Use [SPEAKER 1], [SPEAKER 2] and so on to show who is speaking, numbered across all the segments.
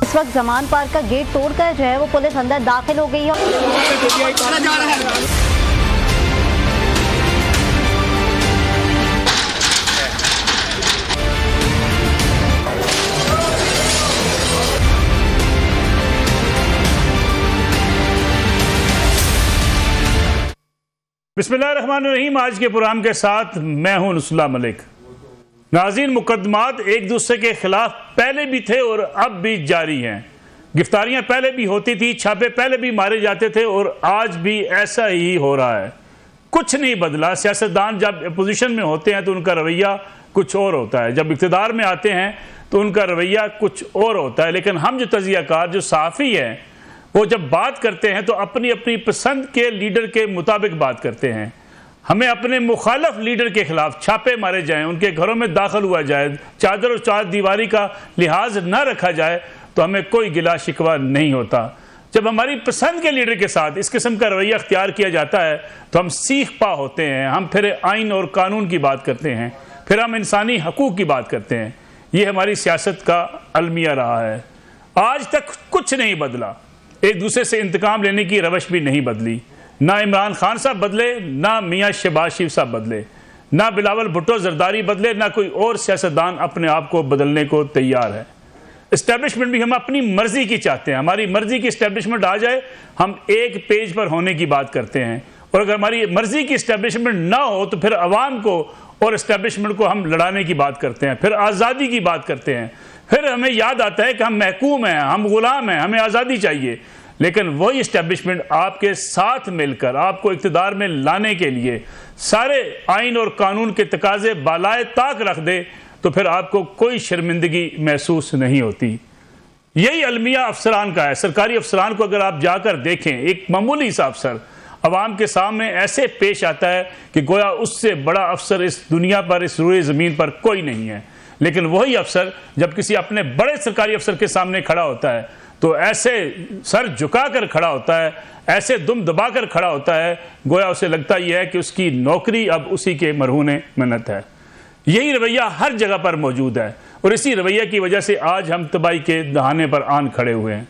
[SPEAKER 1] इस वक्त जमान पार्क का गेट तोड़कर जो है वो पुलिस अंदर दाखिल हो गई है।
[SPEAKER 2] बिस्मिल्लाहिर्रहमानिर्रहीम। आज के प्रोग्राम के साथ मैं हूं नुसुल्लाह मलिक। नाज़रीन, मुकदमात एक दूसरे के खिलाफ पहले भी थे और अब भी जारी हैं। गिरफ्तारियां पहले भी होती थी, छापे पहले भी मारे जाते थे और आज भी ऐसा ही हो रहा है। कुछ नहीं बदला। सियासतदान जब अपोजिशन में होते हैं तो उनका रवैया कुछ और होता है, जब इक़्तिदार में आते हैं तो उनका रवैया कुछ और होता है। लेकिन हम जो तज़कियाकार, जो सहाफ़ी हैं, वो जब बात करते हैं तो अपनी अपनी पसंद के लीडर के मुताबिक बात करते हैं। हमें अपने मुखालफ लीडर के खिलाफ छापे मारे जाएं, उनके घरों में दाखिल हुआ जाए, चादर और चार दीवारी का लिहाज न रखा जाए तो हमें कोई गिला शिकवा नहीं होता। जब हमारी पसंद के लीडर के साथ इस किस्म का रवैया अख्तियार किया जाता है तो हम सीख पा होते हैं। हम फिर आइन और कानून की बात करते हैं, फिर हम इंसानी हकूक़ की बात करते हैं। ये हमारी सियासत का अलमिया रहा है। आज तक कुछ नहीं बदला। एक दूसरे से इंतकाम लेने की रवश भी नहीं बदली। ना इमरान खान साहब बदले, ना मियाँ शहबाज शरीफ साहब बदले, ना बिलावल भुट्टो जरदारी बदले, ना कोई और सियासतदान अपने आप को बदलने को तैयार है। इस्टेब्लिशमेंट भी हम अपनी मर्जी की चाहते हैं। हमारी मर्जी की इस्टेब्लिशमेंट आ जाए, हम एक पेज पर होने की बात करते हैं। और अगर हमारी मर्जी की इस्टेब्लिशमेंट ना हो तो फिर अवाम को और इस्टेब्लिशमेंट को हम लड़ाने की बात करते हैं, फिर आज़ादी की बात करते हैं। फिर हमें याद आता है कि हम महकूम हैं, हम गुलाम हैं, हमें आज़ादी चाहिए। लेकिन वही इस्टेब्लिशमेंट आपके साथ मिलकर आपको इक़्तिदार में लाने के लिए सारे आइन और कानून के तकाजे बालाए ताक रख दे तो फिर आपको कोई शर्मिंदगी महसूस नहीं होती। यही अलमिया अफसरान का है। सरकारी अफसरान को अगर आप जाकर देखें, एक मामूली सा अफसर अवाम के सामने ऐसे पेश आता है कि गोया उससे बड़ा अफसर इस दुनिया पर, इस रूए ज़मीन पर कोई नहीं है। लेकिन वही अफसर जब किसी अपने बड़े सरकारी अफसर के सामने खड़ा होता है तो ऐसे सर झुकाकर खड़ा होता है, ऐसे दुम दबाकर खड़ा होता है, गोया उसे लगता यह है कि उसकी नौकरी अब उसी के मरहूने मिन्नत है। यही रवैया हर जगह पर मौजूद है और इसी रवैया की वजह से आज हम तबाही के दहाने पर आन खड़े हुए हैं।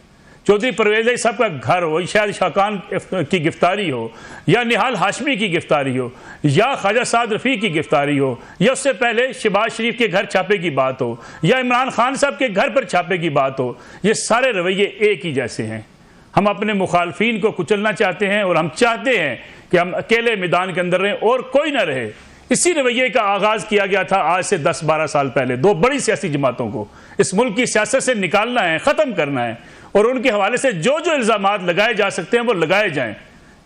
[SPEAKER 2] चौधरी परवेज़ साहब का घर हो, शायद शाकान की गिरफ्तारी हो, या निहाल हाशमी की गिरफ्तारी हो, या ख्वाजा साद रफ़ी की गिरफ्तारी हो, या उससे पहले शहबाज शरीफ के घर छापे की बात हो, या इमरान खान साहब के घर पर छापे की बात हो, ये सारे रवैये एक ही जैसे हैं। हम अपने मुखालफीन को कुचलना चाहते हैं और हम चाहते हैं कि हम अकेले मैदान के अंदर रहें और कोई ना रहे। इसी रवैये का आगाज़ किया गया था आज से 10-12 साल पहले। दो बड़ी सियासी जमातों को इस मुल्क की सियासत से निकालना है, ख़त्म करना है और उनके हवाले से जो जो इल्ज़ामात लगाए जा सकते हैं वो लगाए जाएं।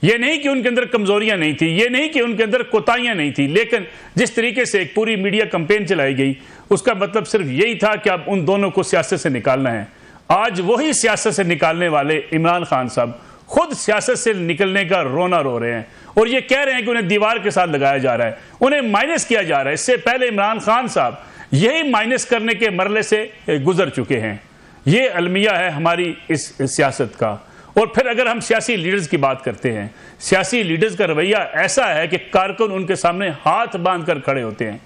[SPEAKER 2] ये नहीं कि उनके अंदर कमज़ोरियाँ नहीं थी, ये नहीं कि उनके अंदर कोताहियाँ नहीं थी, लेकिन जिस तरीके से एक पूरी मीडिया कैंपेन चलाई गई उसका मतलब सिर्फ यही था कि अब उन दोनों को सियासत से निकालना है। आज वही सियासत से निकालने वाले इमरान खान साहब खुद सियासत से निकलने का रोना रो रहे हैं और ये कह रहे हैं कि उन्हें दीवार के साथ लगाया जा रहा है, उन्हें माइनस किया जा रहा है। इससे पहले इमरान खान साहब यही माइनस करने के मरले से गुजर चुके हैं। ये अलमिया है हमारी इस सियासत का। और फिर अगर हम सियासी लीडर्स की बात करते हैं, सियासी लीडर्स का रवैया ऐसा है कि कारकुन उनके सामने हाथ बांध कर खड़े होते हैं,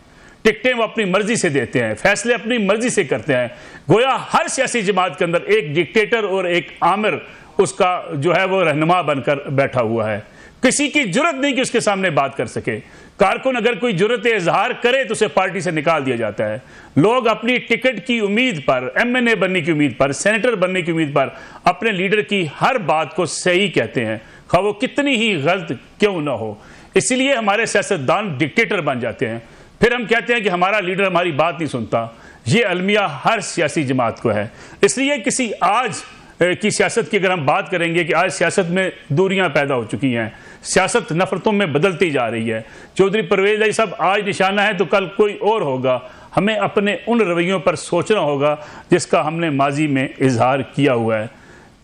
[SPEAKER 2] टिकटें वो अपनी मर्जी से देते हैं, फैसले अपनी मर्जी से करते हैं। गोया हर सियासी जमात के अंदर एक डिक्टेटर और एक आमिर उसका जो है वो रहनुमा बनकर बैठा हुआ है। किसी की जुर्रत नहीं कि उसके सामने बात कर सके। कारकुन अगर कोई जुर्रत इजहार करे तो उसे पार्टी से निकाल दिया जाता है। लोग अपनी टिकट की उम्मीद पर, MNA बनने की उम्मीद पर, सेनेटर बनने की उम्मीद पर अपने लीडर की हर बात को सही कहते हैं, खा वो कितनी ही गलत क्यों ना हो। इसीलिए हमारे सियासतदान डिक्टेटर बन जाते हैं। फिर हम कहते हैं कि हमारा लीडर हमारी बात नहीं सुनता। ये अलमिया हर सियासी जमात को है। इसलिए किसी आज की सियासत की अगर हम बात करेंगे कि आज सियासत में दूरियां पैदा हो चुकी हैं, सियासत नफरतों में बदलती जा रही है। चौधरी परवेज़ साहब आज निशाना है तो कल कोई और होगा। हमें अपने उन रवैयों पर सोचना होगा जिसका हमने माजी में इजहार किया हुआ है।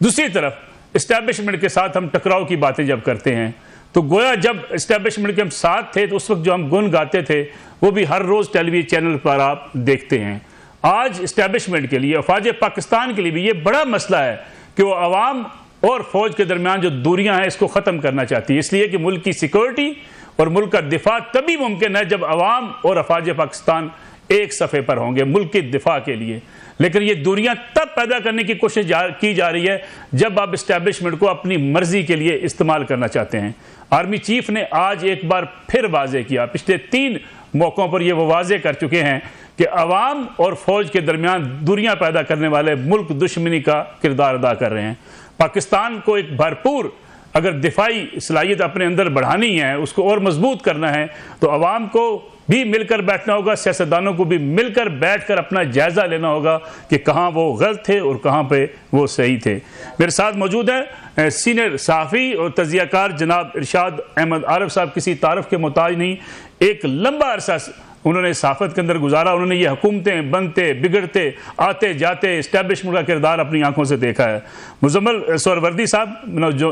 [SPEAKER 2] दूसरी तरफ इस्टेब्लिशमेंट के साथ हम टकराव की बातें जब करते हैं तो गोया जब इस्टेब्लिशमेंट के हम साथ थे तो उस वक्त जो हम गुन गाते थे वो भी हर रोज़ टेलीविजन चैनल पर आप देखते हैं। आज इस्टेब्लिशमेंट के लिए, अफवाज पाकिस्तान के लिए भी ये बड़ा मसला है कि वो अवाम और फौज के दरमियान जो दूरियां हैं इसको ख़त्म करना चाहती है। इसलिए कि मुल्क की सिक्योरिटी और मुल्क का दिफा तभी मुमकिन है जब अवाम और अफवाज पाकिस्तान एक सफ़े पर होंगे मुल्क के दिफा के लिए। लेकिन ये दूरियां तब पैदा करने की कोशिश की जा रही है जब आप इस्टेब्लिशमेंट को अपनी मर्जी के लिए इस्तेमाल करना चाहते हैं। आर्मी चीफ ने आज एक बार फिर वाजे किया, पिछले 3 मौक़ों पर ये वो वाजे कर चुके हैं कि अवाम और फौज के दरमियान दूरियां पैदा करने वाले मुल्क दुश्मनी का किरदार अदा कर रहे हैं। पाकिस्तान को एक भरपूर अगर दिफाई सलाहियत अपने अंदर बढ़ानी है, उसको और मजबूत करना है, तो अवाम को भी मिलकर बैठना होगा, सियासतदानों को भी मिलकर बैठकर अपना जायज़ा लेना होगा कि कहाँ वो गलत थे और कहाँ पे वो सही थे। मेरे साथ मौजूद है सीनियर सहाफ़ी और तजियाकार जनाब इरशाद अहमद आरिफ साहब। किसी तारफ़ के मोहताज नहीं, एक लंबा अरसा उन्होंने सहाफ़त के अंदर गुजारा। उन्होंने ये हुकूमतें बनते बिगड़ते आते जाते इस्टेब्लिशमेंट का किरदार अपनी आंखों से देखा है। मुजम्मल सोहरावर्दी साहब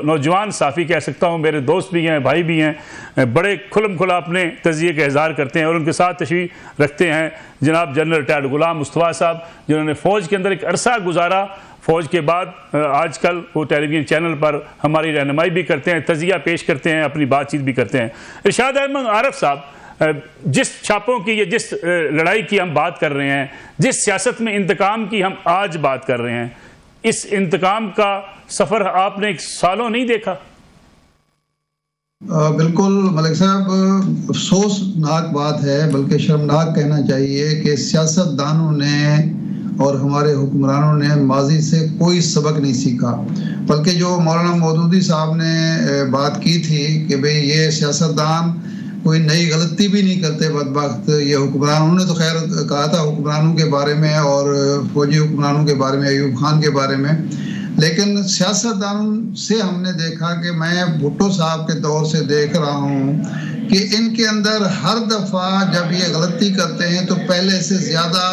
[SPEAKER 2] नौजवान सहाफ़ी कह सकता हूँ, मेरे दोस्त भी हैं, भाई भी हैं, बड़े खुलम खुला अपने तज़िये का इज़हार करते हैं और उनके साथ तशरीफ़ रखते हैं जनाब जनरल रिटायर्ड गुलाम मुस्तफ़ा साहब, जिन्होंने फ़ौज के अंदर एक अरसा गुजारा। फ़ौज के बाद आजकल वो टेलीविज़न चैनल पर हमारी रहनुमाई भी करते हैं, तज़िया पेश करते हैं, अपनी बातचीत भी करते हैं। इरशाद अहमद आरिफ साहब, जिस छापों की या जिस लड़ाई की हम बात कर रहे हैं, जिस सियासत में इंतकाम की हम आज बात कर रहे हैं, इस इंतकाम का सफ़र आपने सालों नहीं देखा?
[SPEAKER 3] बिल्कुल मलिक साहब, अफसोसनाक बात है, बल्कि शर्मनाक कहना चाहिए कि सियासतदानों ने और हमारे हुक्मरानों ने माजी से कोई सबक नहीं सीखा। बल्कि जो मौलाना मौदूदी साहब ने बात की थी कि भाई ये सियासतदान कोई नई गलती भी नहीं करते बदबख्त ये हुक्मरान, उन्होंने तो खैर कहा था हुक्मरानों के बारे में और फौजी हुक्मरानों के बारे में, अयूब खान के बारे में, लेकिन सियासतदानों से हमने देखा कि मैं भुट्टो साहब के दौर से देख रहा हूँ कि इनके अंदर हर दफ़ा जब ये गलती करते हैं तो पहले से ज़्यादा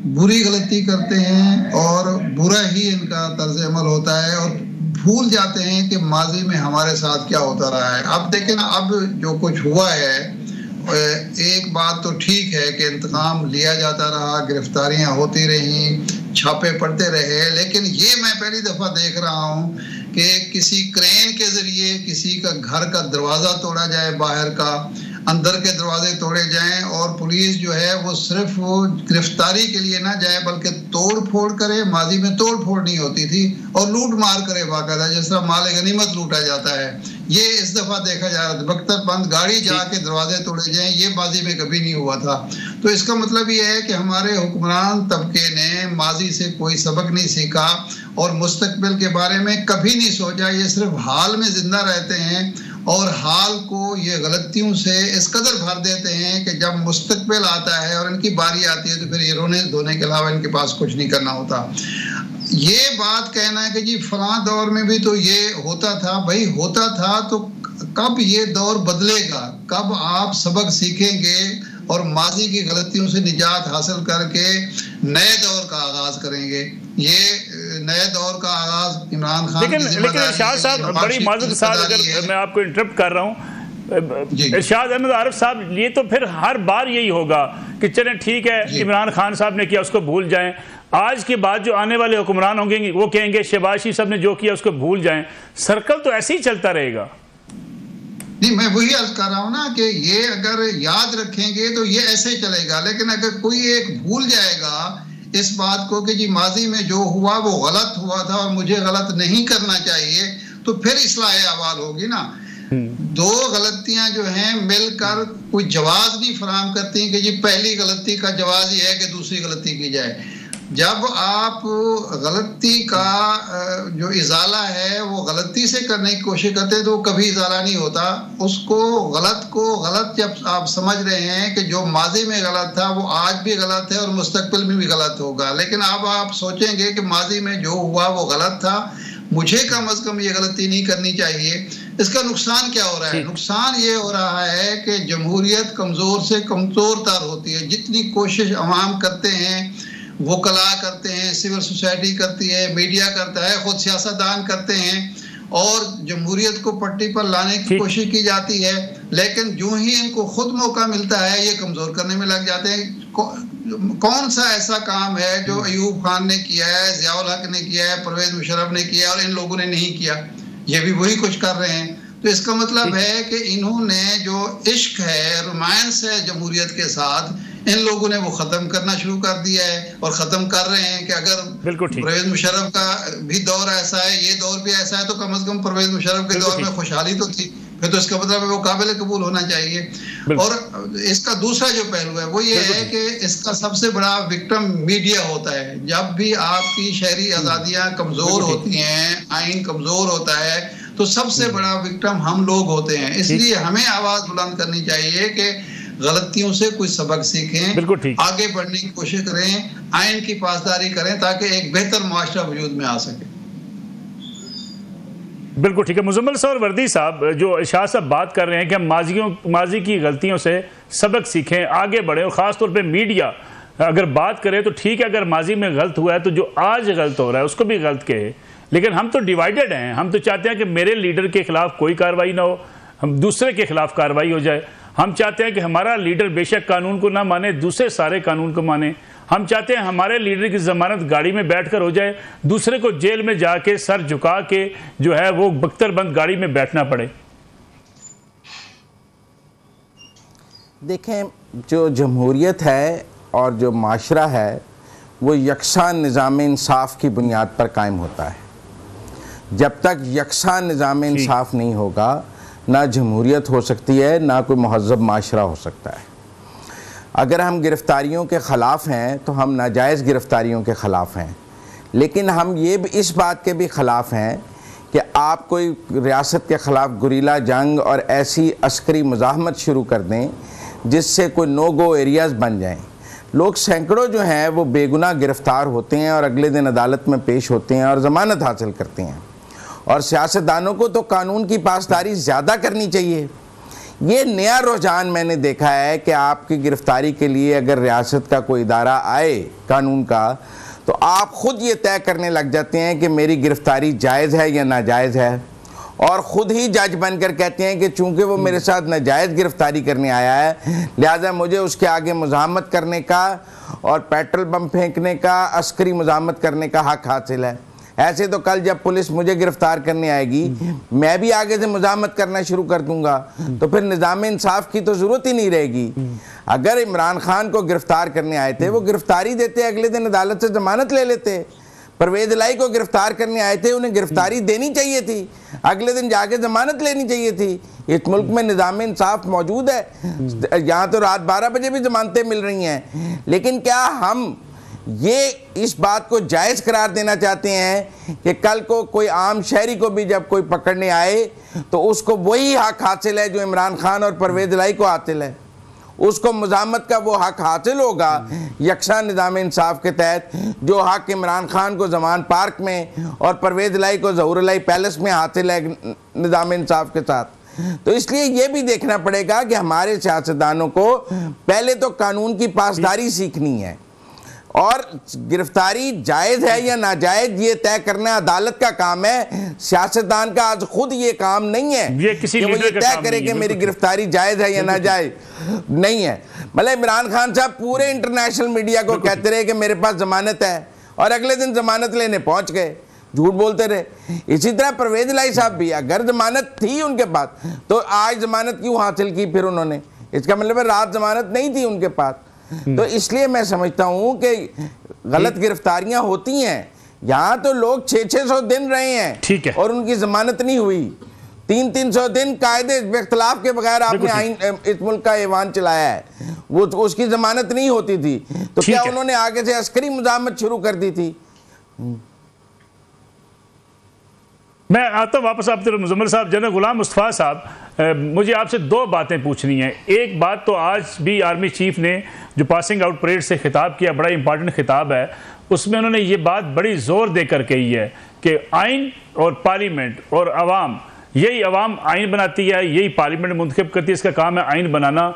[SPEAKER 3] बुरी गलती करते हैं और बुरा ही इनका तर्ज अमल होता है और भूल जाते हैं कि माजी में हमारे साथ क्या होता रहा है। अब देखें ना, अब जो कुछ हुआ है, एक बात तो ठीक है कि इंतकाम लिया जाता रहा, गिरफ्तारियां होती रहीं, छापे पड़ते रहे, लेकिन ये मैं पहली दफ़ा देख रहा हूँ कि किसी क्रेन के ज़रिए किसी का घर का दरवाज़ा तोड़ा जाए, बाहर का, अंदर के दरवाजे तोड़े जाएं और पुलिस जो है वो सिर्फ वो गिरफ्तारी के लिए ना जाए बल्कि तोड़ फोड़ करे। माजी में तोड़ फोड़ नहीं होती थी और लूट मार करे बाकायदा, जिस तरह माल गनीमत लूटा जाता है, ये इस दफ़ा देखा जा रहा था। बख्तरबंद गाड़ी जाके दरवाजे तोड़े जाएं, ये माजी में कभी नहीं हुआ था। तो इसका मतलब ये है कि हमारे हुक्मरान तबके ने माजी से कोई सबक नहीं सीखा और मुस्तकबिल के बारे में कभी नहीं सोचा। ये सिर्फ हाल में जिंदा रहते हैं और हाल को ये गलतियों से इस कदर भर देते हैं कि जब मुस्तकबिल आता है और इनकी बारी आती है तो फिर ये रोने धोने के अलावा इनके पास कुछ नहीं करना होता। ये बात कहना है कि जी फलां दौर में भी तो ये होता था, भाई होता था, तो कब ये दौर बदलेगा, कब आप सबक सीखेंगे और माजी की गलतियों से निजात हासिल करके नए दौर का आगाज करेंगे। ये नए दौर का आगाज इमरान खान
[SPEAKER 2] लेकिन इरशाद साहब, बड़ी माजूद के साथ अगर मैं आपको इंटरप्ट कर रहा हूँ, इरशाद अहमद आरिफ साहब, ये तो फिर हर बार यही होगा कि चलें ठीक है, इमरान खान साहब ने किया उसको भूल जाएं, आज के बाद जो आने वाले हुक्मरान होंगे वो कहेंगे शहबाज शरीफ साहब ने जो किया उसको भूल जाएं। सर्कल तो ऐसे ही चलता रहेगा।
[SPEAKER 3] नहीं, मैं वही अर्ज कर रहा हूँ ना कि ये अगर याद रखेंगे तो ये ऐसे ही चलेगा, लेकिन अगर कोई एक भूल जाएगा इस बात को कि जी माजी में जो हुआ वो गलत हुआ था और मुझे गलत नहीं करना चाहिए, तो फिर इस्लाह अहवाल होगी ना। दो गलतियां जो हैं मिलकर कोई जवाब नहीं फराहम करती कि जी पहली गलती का जवाब ये है कि दूसरी गलती की जाए। जब आप गलती का जो इजाला है वो गलती से करने की कोशिश करते हैं तो कभी इजाला नहीं होता। उसको गलत को गलत जब आप समझ रहे हैं कि जो माजी में गलत था वो आज भी गलत है और मुस्तकबिल में भी गलत होगा, लेकिन अब आप सोचेंगे कि माजी में जो हुआ वो गलत था, मुझे कम अज कम ये गलती नहीं करनी चाहिए। इसका नुकसान क्या हो रहा है? नुकसान ये हो रहा है कि जमहूरियत कमज़ोर से कमज़ोर तर होती है। जितनी कोशिश अवाम करते हैं, वकला करते हैं, सिविल सोसाइटी करती है, मीडिया करता है, खुद सियासतदान करते हैं और जमहूरियत को पट्टी पर लाने की कोशिश की जाती है, लेकिन जो ही इनको खुद मौका मिलता है ये कमज़ोर करने में लग जाते हैं। कौन सा ऐसा काम है जो अयूब खान ने किया है, ज़ियाउल हक ने किया है, परवेज़ मुशर्रफ ने किया है और इन लोगों ने नहीं किया? ये भी वही कुछ कर रहे हैं। तो इसका मतलब है कि इन्होंने जो इश्क है, रोमांस है जमहूरियत के साथ, इन लोगों ने वो ख़त्म करना शुरू कर दिया है और ख़त्म कर रहे हैं कि अगर परवेज़ मुशर्रफ का भी दौर ऐसा है, ये दौर भी ऐसा है, तो कम से कम परवेज़ मुशर्रफ के दौर में खुशहाली तो थी, फिर तो इसका मतलब है वो काबिल कबूल होना चाहिए। और इसका दूसरा जो पहलू है वो ये है कि इसका सबसे बड़ा विक्टिम मीडिया होता है। जब भी आपकी शहरी आज़ादियाँ कमज़ोर होती हैं, आइन कमज़ोर होता है, तो सबसे बड़ा विक्टिम हम लोग होते हैं। इसलिए हमें आवाज़ बुलंद करनी चाहिए कि गलतियों से कुछ सबक सीखें, आगे बढ़ने की कोशिश करें, आइन की पासदारी करें, ताकि एक बेहतर मुआशरा वजूद में आ सके।
[SPEAKER 2] बिल्कुल ठीक है। मुजम्मिल साहब और वर्दी साहब, जो इरशाद साहब बात कर रहे हैं कि हम माजी की गलतियों से सबक सीखें, आगे बढ़ें, और ख़ास तौर पे मीडिया अगर बात करें तो ठीक है, अगर माजी में गलत हुआ है तो जो आज गलत हो रहा है उसको भी गलत कहे, लेकिन हम तो डिवाइडेड हैं। हम तो चाहते हैं कि मेरे लीडर के खिलाफ कोई कार्रवाई ना हो, हम दूसरे के खिलाफ कार्रवाई हो जाए। हम चाहते हैं कि हमारा लीडर बेशक कानून को ना माने, दूसरे सारे कानून को माने। हम चाहते हैं हमारे लीडर की जमानत गाड़ी में बैठकर हो जाए, दूसरे को जेल में जाके सर झुका के जो है वो बख्तरबंद गाड़ी में बैठना पड़े।
[SPEAKER 4] देखें, जो जमहूरियत है और जो माशरा है वो यकसा निज़ाम इंसाफ की बुनियाद पर कायम होता है। जब तक यकसा निज़ाम इंसाफ नहीं होगा, ना जमहूरियत हो सकती है, ना कोई महज़्ज़ब माशरा हो सकता है। अगर हम गिरफ़्तारियों के ख़िलाफ़ हैं तो हम नाजायज़ गिरफ़्तारियों के ख़िलाफ़ हैं, लेकिन हम ये भी इस बात के भी ख़िलाफ़ हैं कि आप कोई रियासत के ख़िलाफ़ गुरीला जंग और ऐसी अस्करी मुज़ाहमत शुरू कर दें जिससे कोई नो गो एरियाज़ बन जाएं। लोग सैकड़ों जो हैं वो बेगुनाह गिरफ़्तार होते हैं और अगले दिन अदालत में पेश होते हैं और ज़मानत हासिल करते हैं। और सियासतदानों को तो कानून की पासदारी ज़्यादा करनी चाहिए। ये नया रुझान मैंने देखा है कि आपकी गिरफ़्तारी के लिए अगर रियासत का कोई इदारा आए कानून का, तो आप ख़ुद ये तय करने लग जाते हैं कि मेरी गिरफ़्तारी जायज़ है या नाजायज़ है, और ख़ुद ही जज बनकर कहते हैं कि चूँकि वो मेरे साथ नाजायज़ गिरफ़्तारी करने आया है, लिहाजा मुझे उसके आगे मुज़ाहमत करने का और पेट्रोल बम फेंकने का, अस्करी मुज़ाहमत करने का हक़ हासिल है। ऐसे तो कल जब पुलिस मुझे गिरफ्तार करने आएगी, मैं भी आगे से मुज़ाहमत करना शुरू कर दूंगा, तो फिर निज़ाम इंसाफ की तो ज़रूरत ही नहीं रहेगी। अगर इमरान खान को गिरफ्तार करने आए थे, वो गिरफ्तारी देते, अगले दिन अदालत से ज़मानत ले लेते। परवेज़ इलाही को गिरफ्तार करने आए थे, उन्हें गिरफ्तारी देनी चाहिए थी, अगले दिन जाके ज़मानत लेनी चाहिए थी। इस मुल्क में निज़ाम इंसाफ मौजूद है, यहाँ तो रात 12 बजे भी ज़मानतें मिल रही हैं। लेकिन क्या हम ये इस बात को जायज़ करार देना चाहते हैं कि कल को कोई आम शहरी को भी जब कोई पकड़ने आए तो उसको वही हक हासिल है जो इमरान खान और परवेज़ इलाही को हासिल है? उसको मुज़ाहमत का वो हक हासिल होगा यकसा निज़ाम इंसाफ के तहत, जो हक इमरान खान को जमान पार्क में और परवेज़ इलाही को ज़हूर इलाही पैलेस में हासिल है निज़ाम इंसाफ के साथ। तो इसलिए ये भी देखना पड़ेगा कि हमारे सियासतदानों को पहले तो कानून की पासदारी सीखनी है, और गिरफ्तारी जायज़ है या नाजायज़ ये तय करना अदालत का काम है। सियासतदान का आज खुद ये काम नहीं है
[SPEAKER 2] ये किसी
[SPEAKER 4] कि वो ये तय करे कि मेरी गिरफ्तारी जायज़ है या नाजायज़ नहीं है। मतलब इमरान खान साहब पूरे इंटरनेशनल मीडिया को कहते रहे कि मेरे पास ज़मानत है, और अगले दिन ज़मानत लेने पहुँच गए, झूठ बोलते रहे। इसी तरह परवेज़ इलाही साहब भी, अगर ज़मानत थी उनके पास तो आज ज़मानत क्यों हासिल की फिर उन्होंने? इसका मतलब है रात ज़मानत नहीं थी उनके पास। तो इसलिए मैं समझता हूं कि गलत गिरफ्तारियां होती हैं। यहाँ तो लोग 600-600 दिन रहे हैं, ठीक है, और उनकी जमानत नहीं हुई। 300-300 दिन कायदे इख्तलाफ के बगैर आपने आइन इस मुल्क का ऐवान चलाया है, वो उसकी जमानत नहीं होती थी, तो क्या उन्होंने आगे से अस्करी मुज़ाहमत शुरू कर दी थी?
[SPEAKER 2] मैं आता हूँ वापस आप मुजम्मिल साहब। जनरल गुलाम मुस्तफ़ा साहब, मुझे आपसे दो बातें पूछनी हैं। एक बात तो आज भी आर्मी चीफ ने जो पासिंग आउट परेड से खिताब किया, बड़ा इंपॉर्टेंट खिताब है, उसमें उन्होंने ये बात बड़ी ज़ोर देकर कही है कि आइन और पार्लियामेंट और अवाम, यही अवाम आइन बनाती है, यही पार्लियामेंट मुंतखब करती है, इसका काम है आइन बनाना,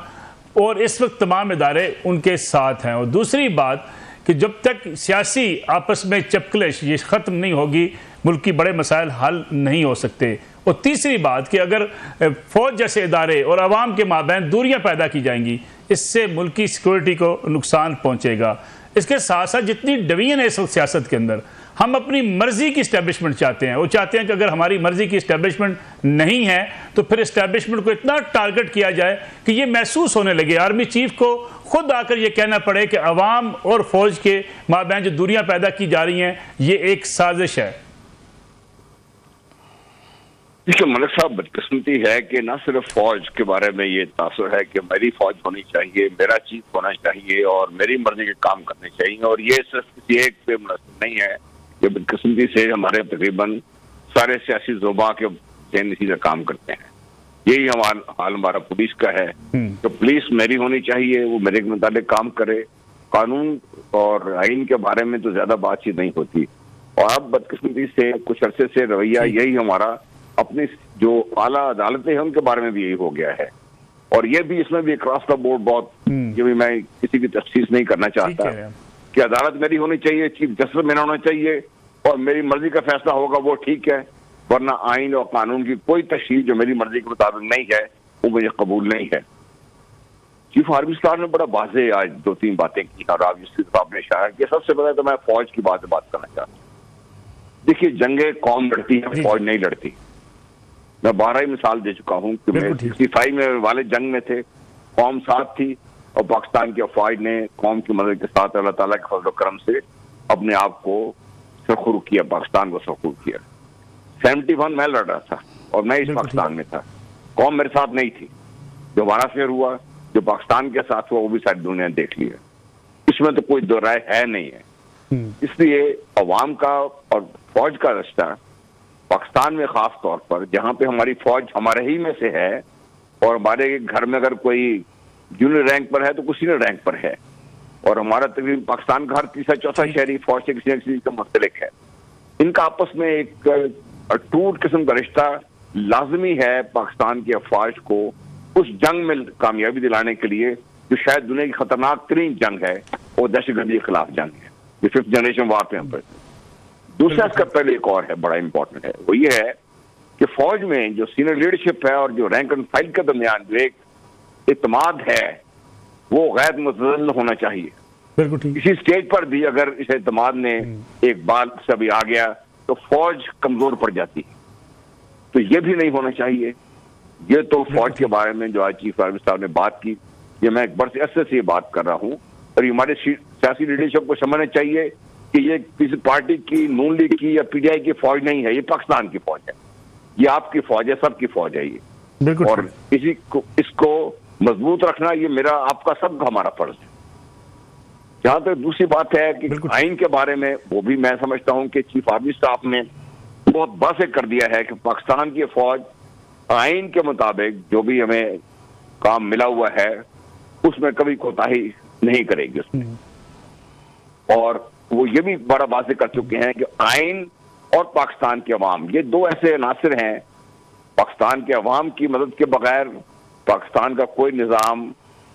[SPEAKER 2] और इस वक्त तमाम इदारे उनके साथ हैं। और दूसरी बात कि जब तक सियासी आपस में चपकलिश ये ख़त्म नहीं होगी, मुल्क की बड़े मसाइल हल नहीं हो सकते। और तीसरी बात कि अगर फ़ौज जैसे इदारे और आवाम के माबैन दूरियां पैदा की जाएंगी, इससे मुल्क की सिक्योरिटी को नुकसान पहुंचेगा। इसके साथ साथ जितनी डिवीजन है इस वक्त सियासत के अंदर, हम अपनी मर्जी की इस्टेब्लिशमेंट चाहते हैं। वो चाहते हैं कि अगर हमारी मर्जी की इस्टेब्लिशमेंट नहीं है तो फिर इस्टेब्लिशमेंट को इतना टारगेट किया जाए कि ये महसूस होने लगे, आर्मी चीफ को खुद आकर ये कहना पड़े कि अवाम और फौज के माबैन जो दूरियां पैदा की जा रही हैं ये एक साजिश है।
[SPEAKER 5] देखिए मलिक साहब, बदकिस्मती है कि न सिर्फ फौज के बारे में ये तासुर है कि मेरी फौज होनी चाहिए, मेरा चीफ होना चाहिए और मेरी मर्जी के काम करने चाहिए, और ये सिर्फ किसी एक पे मुनहसर नहीं है। ये बदकिस्मती से हमारे तकरीबन सारे सियासी ज़ुबा के जहन इसी से काम करते हैं। यही हाल हमारा पुलिस का है। तो पुलिस मेरी होनी चाहिए, वो मेरे के मुताबिक काम करे, कानून और आइन के बारे में तो ज्यादा बातचीत नहीं होती। और अब बदकिस्मती से कुछ अरसे से रवैया यही हमारा अपनी जो आला अदालतें हैं उनके बारे में भी यही हो गया है। और ये भी इसमें भी अक्रॉस द बोर्ड बहुत, ये भी मैं किसी की तफसीस नहीं करना चाहता कि अदालत मेरी होनी चाहिए, चीफ जस्टिस मेरा होना चाहिए और मेरी मर्जी का फैसला होगा वो ठीक है, वरना आइन और कानून की कोई तशरीह जो मेरी मर्जी के मुताबिक नहीं है वो मुझे कबूल नहीं है। चीफ आर्मी स्टाफ ने बड़ा वाज़ेह आज 2-3 बातें की और आपने इशारा किया। सबसे पहले तो मैं फौज की बात करना चाहता हूँ। देखिए, जंगे कौम लड़ती है, फौज नहीं लड़ती। मैं 12 ही मिसाल दे चुका हूँ कि मैं 65 में वाले जंग में थे, कौम साथ थी और पाकिस्तान की फौज ने कौम की मदद के साथ अल्लाह ताला के फजल करम से अपने आप को सरखुर किया, पाकिस्तान को सरखुर किया। 71 मैं लड़ रहा था और मैं इस पाकिस्तान में था, कौम मेरे साथ नहीं थी। जो हमारा शेर हुआ, जो पाकिस्तान के साथ हुआ, वो भी सारी दुनिया ने देख लिया, इसमें तो कोई दो राय है नहीं है। इसलिए अवाम का और फौज का रिश्ता पाकिस्तान में खास तौर पर, जहां पे हमारी फौज हमारे ही में से है और हमारे घर में अगर कोई जूनियर रैंक पर है तो कुछ सीनियर रैंक पर है, और हमारा तकरीबन पाकिस्तान का हर तीसरा चौथा शहरी फौज से किसी न किसी का मुस्तलिक है। इनका आपस में एक अटूट किस्म का रिश्ता लाजमी है पाकिस्तान की अफवाज को उस जंग में कामयाबी दिलाने के लिए जो शायद दुनिया की खतरनाक तरीन जंग है, वो दहशतगर्दी के खिलाफ जंग है, जो 5th जनरेशन वार पे हम पर। दूसरा इसका पहले एक और है, बड़ा इंपॉर्टेंट है, वो ये है कि फौज में जो सीनियर लीडरशिप है और जो रैंक एंड फाइल के दरमियान जो एक इत्मीनान है वो गैर मुतज़ल्ज़ल होना चाहिए।
[SPEAKER 2] बिल्कुल ठीक।
[SPEAKER 5] किसी स्टेज पर भी अगर इस इत्मीनान ने एक बार से भी आ गया तो फौज कमजोर पड़ जाती है, तो ये भी नहीं होना चाहिए। ये तो फौज के बारे में जो आज चीफ आर्मी साहब ने बात की, ये मैं एक बड़े अरसे से ये बात कर रहा हूँ, और हमारे सियासी लीडरशिप को समझना चाहिए कि ये किसी पार्टी की, नून लीग की या पीटीआई की फौज नहीं है, ये पाकिस्तान की फौज है, ये आपकी फौज है, सबकी फौज है ये। और इसको मजबूत रखना ये मेरा, आपका, सबका हमारा फर्ज है। जहां तक दूसरी बात है कि आइन के बारे में, वो भी मैं समझता हूं कि चीफ आर्मी स्टाफ ने बहुत वाज़ेह कर दिया है कि पाकिस्तान की फौज आइन के मुताबिक जो भी हमें काम मिला हुआ है उसमें कभी कोताही नहीं करेगी उसमें। और वो ये भी बड़ा वाज़ेह कर चुके हैं कि आइन और पाकिस्तान के अवाम, ये दो ऐसे अनासर हैं, पाकिस्तान के अवाम की मदद के बगैर पाकिस्तान का कोई निज़ाम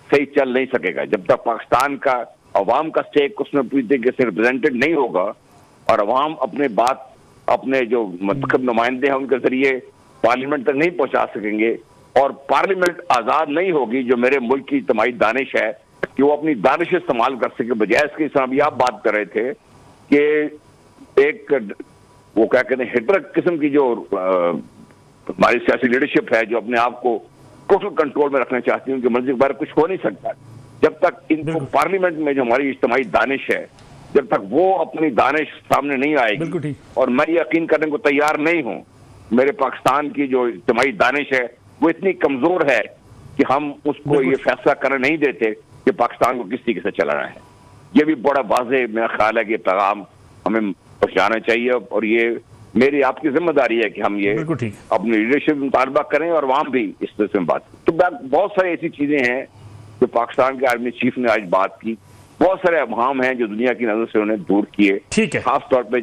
[SPEAKER 5] सही चल नहीं सकेगा। जब तक पाकिस्तान का अवाम का स्टेक उसमें पूरी तरीके से रिप्रेजेंटेड नहीं होगा और अवाम अपने बात अपने जो मुंतखब नुमाइंदे हैं उनके जरिए पार्लियामेंट तक नहीं पहुंचा सकेंगे, और पार्लियामेंट आज़ाद नहीं होगी, जो मेरे मुल्क की इज्तिमाई दानिश है कि वो अपनी दानिश इस्तेमाल कर सके, बजाय इसके इसमें अभी आप बात कर रहे थे कि एक वो क्या कहते हैं हिटर किस्म की जो हमारी सियासी लीडरशिप है जो अपने आप को टोटल कंट्रोल में रखना चाहती है, उनकी मर्जी के बारे कुछ हो नहीं सकता जब तक इनको पार्लियामेंट में जो हमारी इज्तिमाई दानिश है, जब तक वो अपनी दानिश सामने नहीं आएगी। और मैं यकीन करने को तैयार नहीं हूं, मेरे पाकिस्तान की जो इज्तिमाई दानिश है वो इतनी कमजोर है कि हम उसको ये फैसला करने नहीं देते कि पाकिस्तान को किस तरीके से चलाना है। ये भी बड़ा वाज़ेह मेरा ख्याल है कि पैगाम हमें पहुंचाना चाहिए, और ये मेरी आपकी जिम्मेदारी है कि हम ये अपनी लीडरशिप मुतालबा करें और वहां भी इस तरह से बात। तो बहुत सारी ऐसी चीजें हैं जो पाकिस्तान के आर्मी चीफ ने आज बात की, बहुत सारे अवहाम हैं जो दुनिया की नजर से उन्हें दूर किए,
[SPEAKER 2] ठीक है,
[SPEAKER 5] खास तौर पे।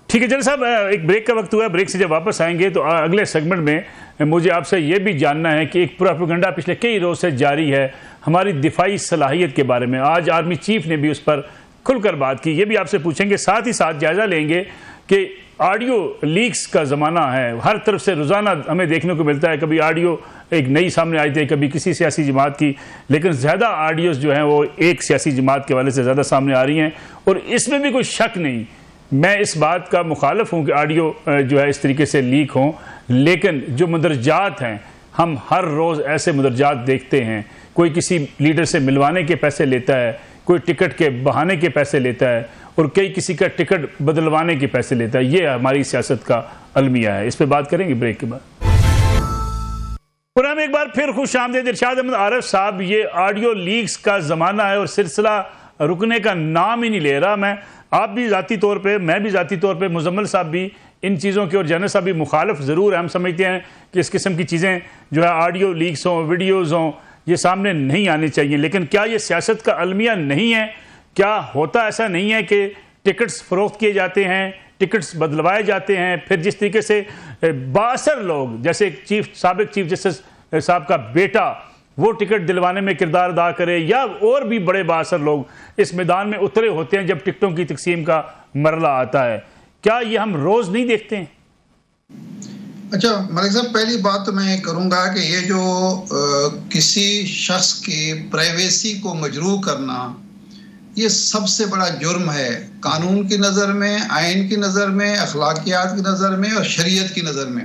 [SPEAKER 2] ठीक है जल साहब, एक ब्रेक का वक्त हुआ है, ब्रेक से जब वापस आएंगे तो अगले सेगमेंट में मुझे आपसे ये भी जानना है कि एक प्रोपेगेंडा पिछले कई रोज से जारी है हमारी दिफाई सलाहियत के बारे में। आज आर्मी चीफ ने भी उस पर खुलकर बात की, ये भी आपसे पूछेंगे। साथ ही साथ जायजा लेंगे कि ऑडियो लीक्स का ज़माना है, हर तरफ से रोज़ाना हमें देखने को मिलता है, कभी ऑडियो एक नई सामने आई थी, कभी किसी सियासी जमात की, लेकिन ज़्यादा ऑडियोज़ जो हैं वो एक सियासी जमात के वाले से ज़्यादा सामने आ रही हैं। और इसमें भी कोई शक नहीं, मैं इस बात का मुखालिफ हूँ कि ऑडियो जो है इस तरीके से लीक हों, लेकिन जो मदरजात हैं, हम हर रोज़ ऐसे मदरजात देखते हैं, कोई किसी लीडर से मिलवाने के पैसे लेता है, कोई टिकट के बहाने के पैसे लेता है, और कई किसी का टिकट बदलवाने के पैसे लेता है। ये हमारी सियासत का अलमिया है। इस पर बात करेंगे ब्रेक के बाद। प्रोग्राम एक बार फिर खुश आमदीद। इरशाद अहमद आरिफ साहब, ये ऑडियो लीक्स का ज़माना है और सिलसिला रुकने का नाम ही नहीं ले रहा। आप भी ज़ाती तौर पे, मैं भी ज़ाती तौर पे, मुजम्मिल साहब भी इन चीज़ों की और जाने साहब भी मुखालिफ ज़रूर है। हम समझते हैं कि इस किस्म की चीज़ें जो है ऑडियो लीक्स हों, वीडियोज़ हों, ये सामने नहीं आनी चाहिए। लेकिन क्या ये सियासत का अलमिया नहीं है? क्या होता ऐसा नहीं है कि टिकट्स फ़रोख्त किए जाते हैं, टिकट्स बदलवाए जाते हैं, फिर जिस तरीके से बासर लोग, जैसे साबिक चीफ जस्टिस साहब का बेटा वो टिकट दिलवाने में किरदार अदा करे, या और भी बड़े बासर लोग इस मैदान में उतरे होते हैं जब टिकटों की तकसीम का मरला आता है, क्या ये हम रोज़ नहीं देखते हैं?
[SPEAKER 3] अच्छा मलिक साहब, पहली बात तो मैं करूंगा कि ये जो किसी शख्स की प्राइवेसी को मजरूह करना, ये सबसे बड़ा जुर्म है कानून की नज़र में, आइन की नज़र में, अखलाकियात की नज़र में और शरीयत की नज़र में।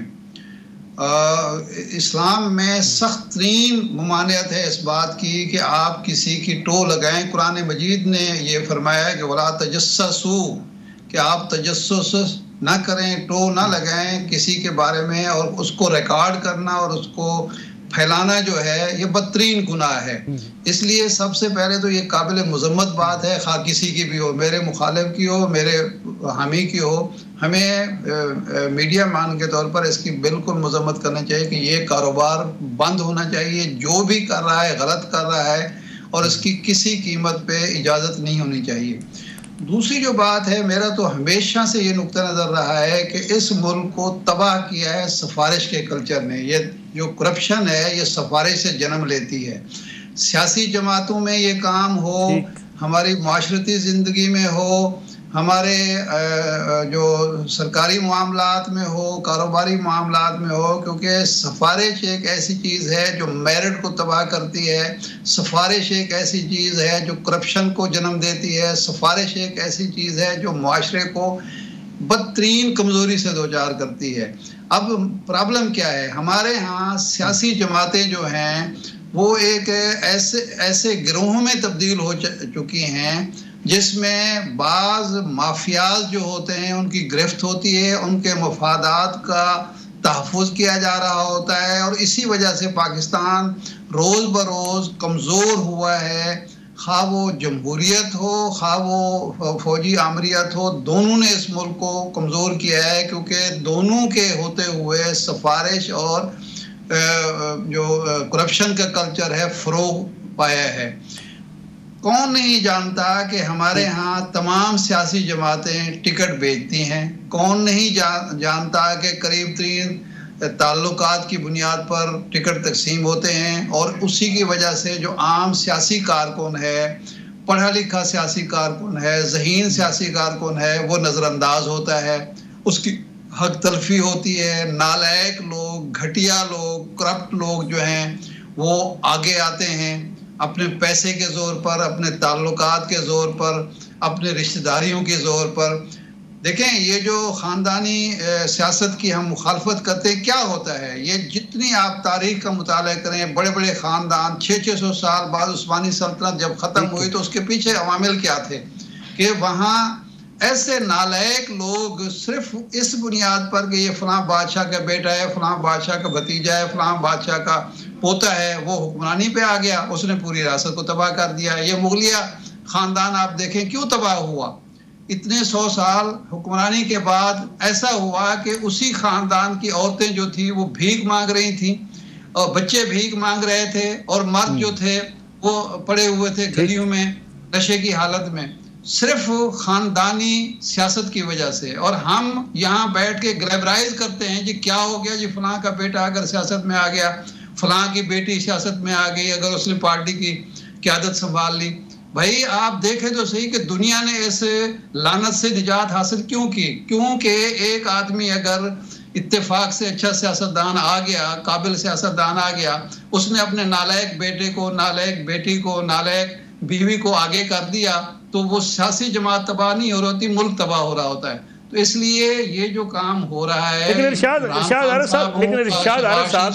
[SPEAKER 3] इस्लाम में सख्त तरीन ममानियत है इस बात की कि आप किसी की टो लगाएं। कुरान मजीद ने ये फरमाया है कि वला तजस्ससू, कि आप तजस्सुस ना करें, टो ना लगाएं किसी के बारे में, और उसको रिकॉर्ड करना और उसको फैलाना जो है ये बदतरीन गुनाह है। इसलिए सबसे पहले तो ये काबिल मजम्मत बात है, खा किसी की भी हो, मेरे मुखालिफ की हो, मेरे हामी की हो, हमें मीडिया मान के तौर पर इसकी बिल्कुल मजम्मत करना चाहिए कि ये कारोबार बंद होना चाहिए। जो भी कर रहा है गलत कर रहा है और इसकी किसी कीमत पे इजाज़त नहीं होनी चाहिए। दूसरी जो बात है, मेरा तो हमेशा से ये नुक्ता नज़र रहा है कि इस मुल्क को तबाह किया है सिफारिश के कल्चर ने। ये जो करप्शन है ये सिफारिश से जन्म लेती है। सियासी जमातों में ये काम हो, हमारी माशरती ज़िंदगी में हो, हमारे जो सरकारी मामलात में हो, कारोबारी मामलात में हो, क्योंकि सिफारिश एक ऐसी चीज़ है जो मेरिट को तबाह करती है। सिफारिश एक ऐसी चीज़ है जो करप्शन को जन्म देती है। सिफारिश एक ऐसी चीज़ है जो माशरे को बदतरीन कमज़ोरी से दो चार करती है। अब प्रॉब्लम क्या है, हमारे यहाँ सियासी जमातें जो हैं वो एक ऐसे गिरोहों में तब्दील हो चुकी हैं जिसमें बाज़ माफियाज जो होते हैं उनकी गिरफ्त होती है, उनके मफादात का तहफ़्फ़ुज़ किया जा रहा होता है, और इसी वजह से पाकिस्तान रोज़ बरोज़ कमज़ोर हुआ है। खा वो जमहूरियत हो, खा वो फौजी आमरीत हो, दोनों ने इस मुल्क को कमज़ोर किया है, क्योंकि दोनों के होते हुए सिफारिश और जो करप्शन का कल्चर है फ़रोग़ पाया है। कौन नहीं जानता कि हमारे यहाँ तमाम सियासी जमातें टिकट बेचती हैं। कौन नहीं जानता कि करीब तरीन ताल्लुकात की बुनियाद पर टिकट तकसीम होते हैं, और उसी की वजह से जो आम सियासी कारकुन है, पढ़ा लिखा सियासी कारकुन है, ज़हीन सियासी कारकुन है, वो नज़रअंदाज होता है, उसकी हक तलफी होती है। नालायक लोग, घटिया लोग, करप्ट लोग जो हैं वो आगे आते हैं अपने पैसे के ज़ोर पर, अपने ताल्लुकात के ज़ोर पर, अपने रिश्तेदारियों के ज़ोर पर। देखें, ये जो ख़ानदानी सियासत की हम मुखालफत करते हैं, क्या होता है, ये जितनी आप तारीख़ का मुताला करें, बड़े बड़े ख़ानदान 600 साल बाद उस्मानी सल्तनत जब ख़त्म हुई तो उसके पीछे अवामिल क्या थे कि वहाँ ऐसे नालायक लोग सिर्फ इस बुनियाद पर कि ये फ़लाँ बादशाह का बेटा है, फ़लाँ बादशाह का भतीजा है, फ़लाँ बादशाह का पोता है, वो हुक्मरानी पे आ गया, उसने पूरी रियासत को तबाह कर दिया। ये मुगलिया ख़ानदान आप देखें क्यों तबाह हुआ। इतने 100 साल हुक्मरानी के बाद ऐसा हुआ कि उसी ख़ानदान की औरतें जो थी वो भीख मांग रही थी, और बच्चे भीख मांग रहे थे, और मर्द जो थे वो पड़े हुए थे गलियों में नशे की हालत में, सिर्फ ख़ानदानी सियासत की वजह से। और हम यहाँ बैठ के ग्लैमराइज करते हैं जी क्या हो गया जी, फ़लाँ का बेटा अगर सियासत में आ गया, फ़लाँ की बेटी सियासत में आ गई अगर उसने पार्टी की क़यादत संभाल ली। भाई आप देखें तो सही कि दुनिया ने इस लानत से निजात हासिल क्यों की? क्योंकि एक आदमी अगर इत्तेफाक से अच्छा सियासतदान आ गया, काबिल सियासतदान आ गया, उसने अपने नालायक बेटे को, नालायक बेटी को, नालायक बीवी को आगे कर दिया, तो वो सियासी जमात तबाह नहीं हो रही होती, मुल्क तबाह हो रहा होता है। तो इसलिए ये जो काम हो रहा है,
[SPEAKER 2] लेकिन इरशाद आरिफ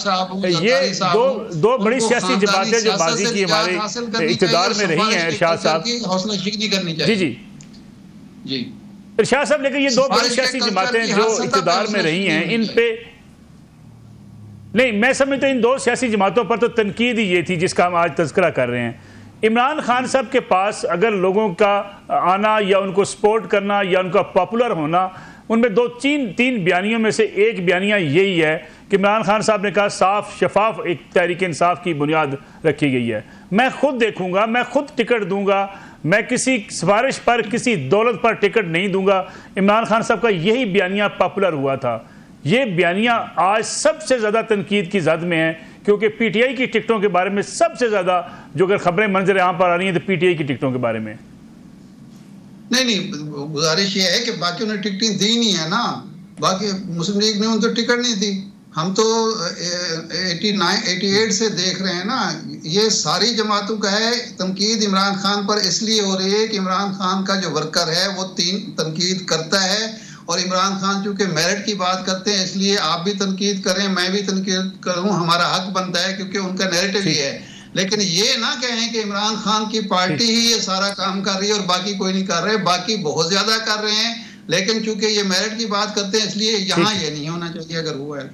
[SPEAKER 2] साहब, ये दो बड़ी सियासी जमातें जो माजी की हमारे इक़्तिदार में रही हैं, इरशाद साहब,
[SPEAKER 3] हौसला शिकनी करनी चाहिए।
[SPEAKER 2] जी जी इरशाद साहब, लेकिन ये दो बड़ी सियासी जमातें जो इक़्तिदार में रही हैं, इन पे नहीं, मैं समझता इन दो सियासी जमातों पर तो तनकीद ही ये थी जिसका हम आज तज़किरा कर रहे हैं। इमरान खान साहब के पास अगर लोगों का आना या उनको सपोर्ट करना या उनका पॉपुलर होना, उनमें तीन बयानियों में से एक बयानिया यही है कि इमरान खान साहब ने कहा साफ शफाफ एक तहरीक इंसाफ की बुनियाद रखी गई है, मैं खुद देखूंगा, मैं खुद टिकट दूंगा, मैं किसी सिफारिश पर, किसी दौलत पर टिकट नहीं दूंगा। इमरान खान साहब का यही बयानिया पॉपुलर हुआ था। ये बयानिया आज सबसे ज़्यादा तनकीद की जद में है, क्योंकि पीटीआई की टिकटों के बारे में सबसे ज़्यादा जो अगर खबरें मंजर यहाँ पर आ रही हैं तो पीटीआई की टिकटों के बारे में। नहीं,
[SPEAKER 3] गुजारिश ये है कि बाकी उन्हें टिकटें दी नहीं है ना, बाकी मुस्लिम लीग ने उनको टिकट नहीं दी। हम तो 88 से देख रहे हैं ना, ये सारी जमातों का है। तनकीद इमरान खान पर इसलिए हो रही है कि इमरान खान का जो वर्कर है वो तनकीद करता है, और इमरान खान चूंकि मेरिट की बात करते हैं इसलिए आप भी तनकीद करें, मैं भी तनकीद करूं, हमारा हक बनता है क्योंकि उनका नैरेटिव ही है। लेकिन ये ना कहें कि इमरान खान की पार्टी ही ये सारा काम कर रही है और बाकी कोई नहीं कर रहे, बाकी बहुत ज्यादा कर रहे हैं, लेकिन चूंकि ये मेरिट की बात करते हैं इसलिए यहाँ ये नहीं होना चाहिए अगर हुआ है।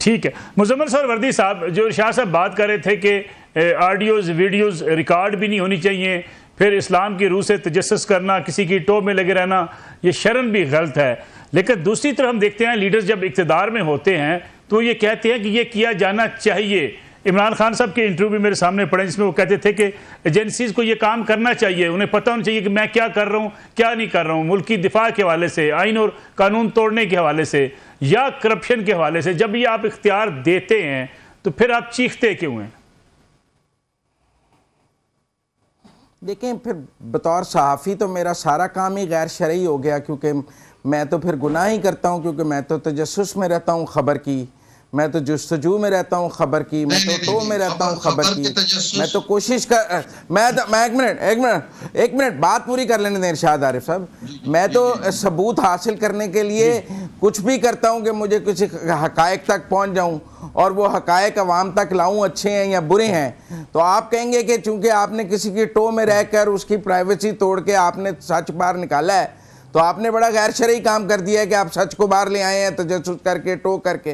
[SPEAKER 2] ठीक है, मुजम्मिल सरवर्दी साहब, जो शाह साहब बात कर रहे थे कि ऑडियोज वीडियोज रिकॉर्ड भी नहीं होनी चाहिए, फिर इस्लाम की रूह से तजस्सुस करना, किसी की टो में लगे रहना, ये शर्म भी गलत है। लेकिन दूसरी तरफ हम देखते हैं लीडर्स जब इक़्तिदार में होते हैं तो ये कहते हैं कि ये किया जाना चाहिए। इमरान खान साहब के इंटरव्यू भी मेरे सामने पड़े जिसमें वो कहते थे कि एजेंसीज़ को ये काम करना चाहिए, उन्हें पता होना चाहिए कि मैं क्या कर रहा हूँ, क्या नहीं कर रहा हूँ, मुल्क की दिफा के हवाले से, आइन और कानून तोड़ने के हवाले से या करप्शन के हवाले से। जब ये आप इख्तियार देते हैं तो फिर आप चीखते क्यों हैं?
[SPEAKER 4] देखें, फिर बतौर सहाफ़ी तो मेरा सारा काम ही गैर शरई हो गया, क्योंकि मैं तो फिर गुनाह ही करता हूँ, क्योंकि मैं तो तजस्सुस में रहता हूँ खबर की, मैं तो जुस्तजू में रहता हूँ खबर की, मैं तो में रहता हूँ खबर की, मैं तो कोशिश कर मैं एक मिनट बात पूरी कर लेने दें इरशाद आरिफ साहब। मैं तो सबूत हासिल करने के लिए कुछ भी करता हूँ कि मुझे किसी हकायक तक पहुँच जाऊँ और वो हकायक अवाम तक लाऊं, अच्छे हैं या बुरे हैं। तो आप कहेंगे कि चूंकि आपने किसी की टो में रहकर उसकी प्राइवेसी तोड़ के आपने सच बाहर निकाला है, तो आपने बड़ा गैर शरई काम कर दिया है कि आप सच को बाहर ले आए हैं तजस्सुस करके, टो करके।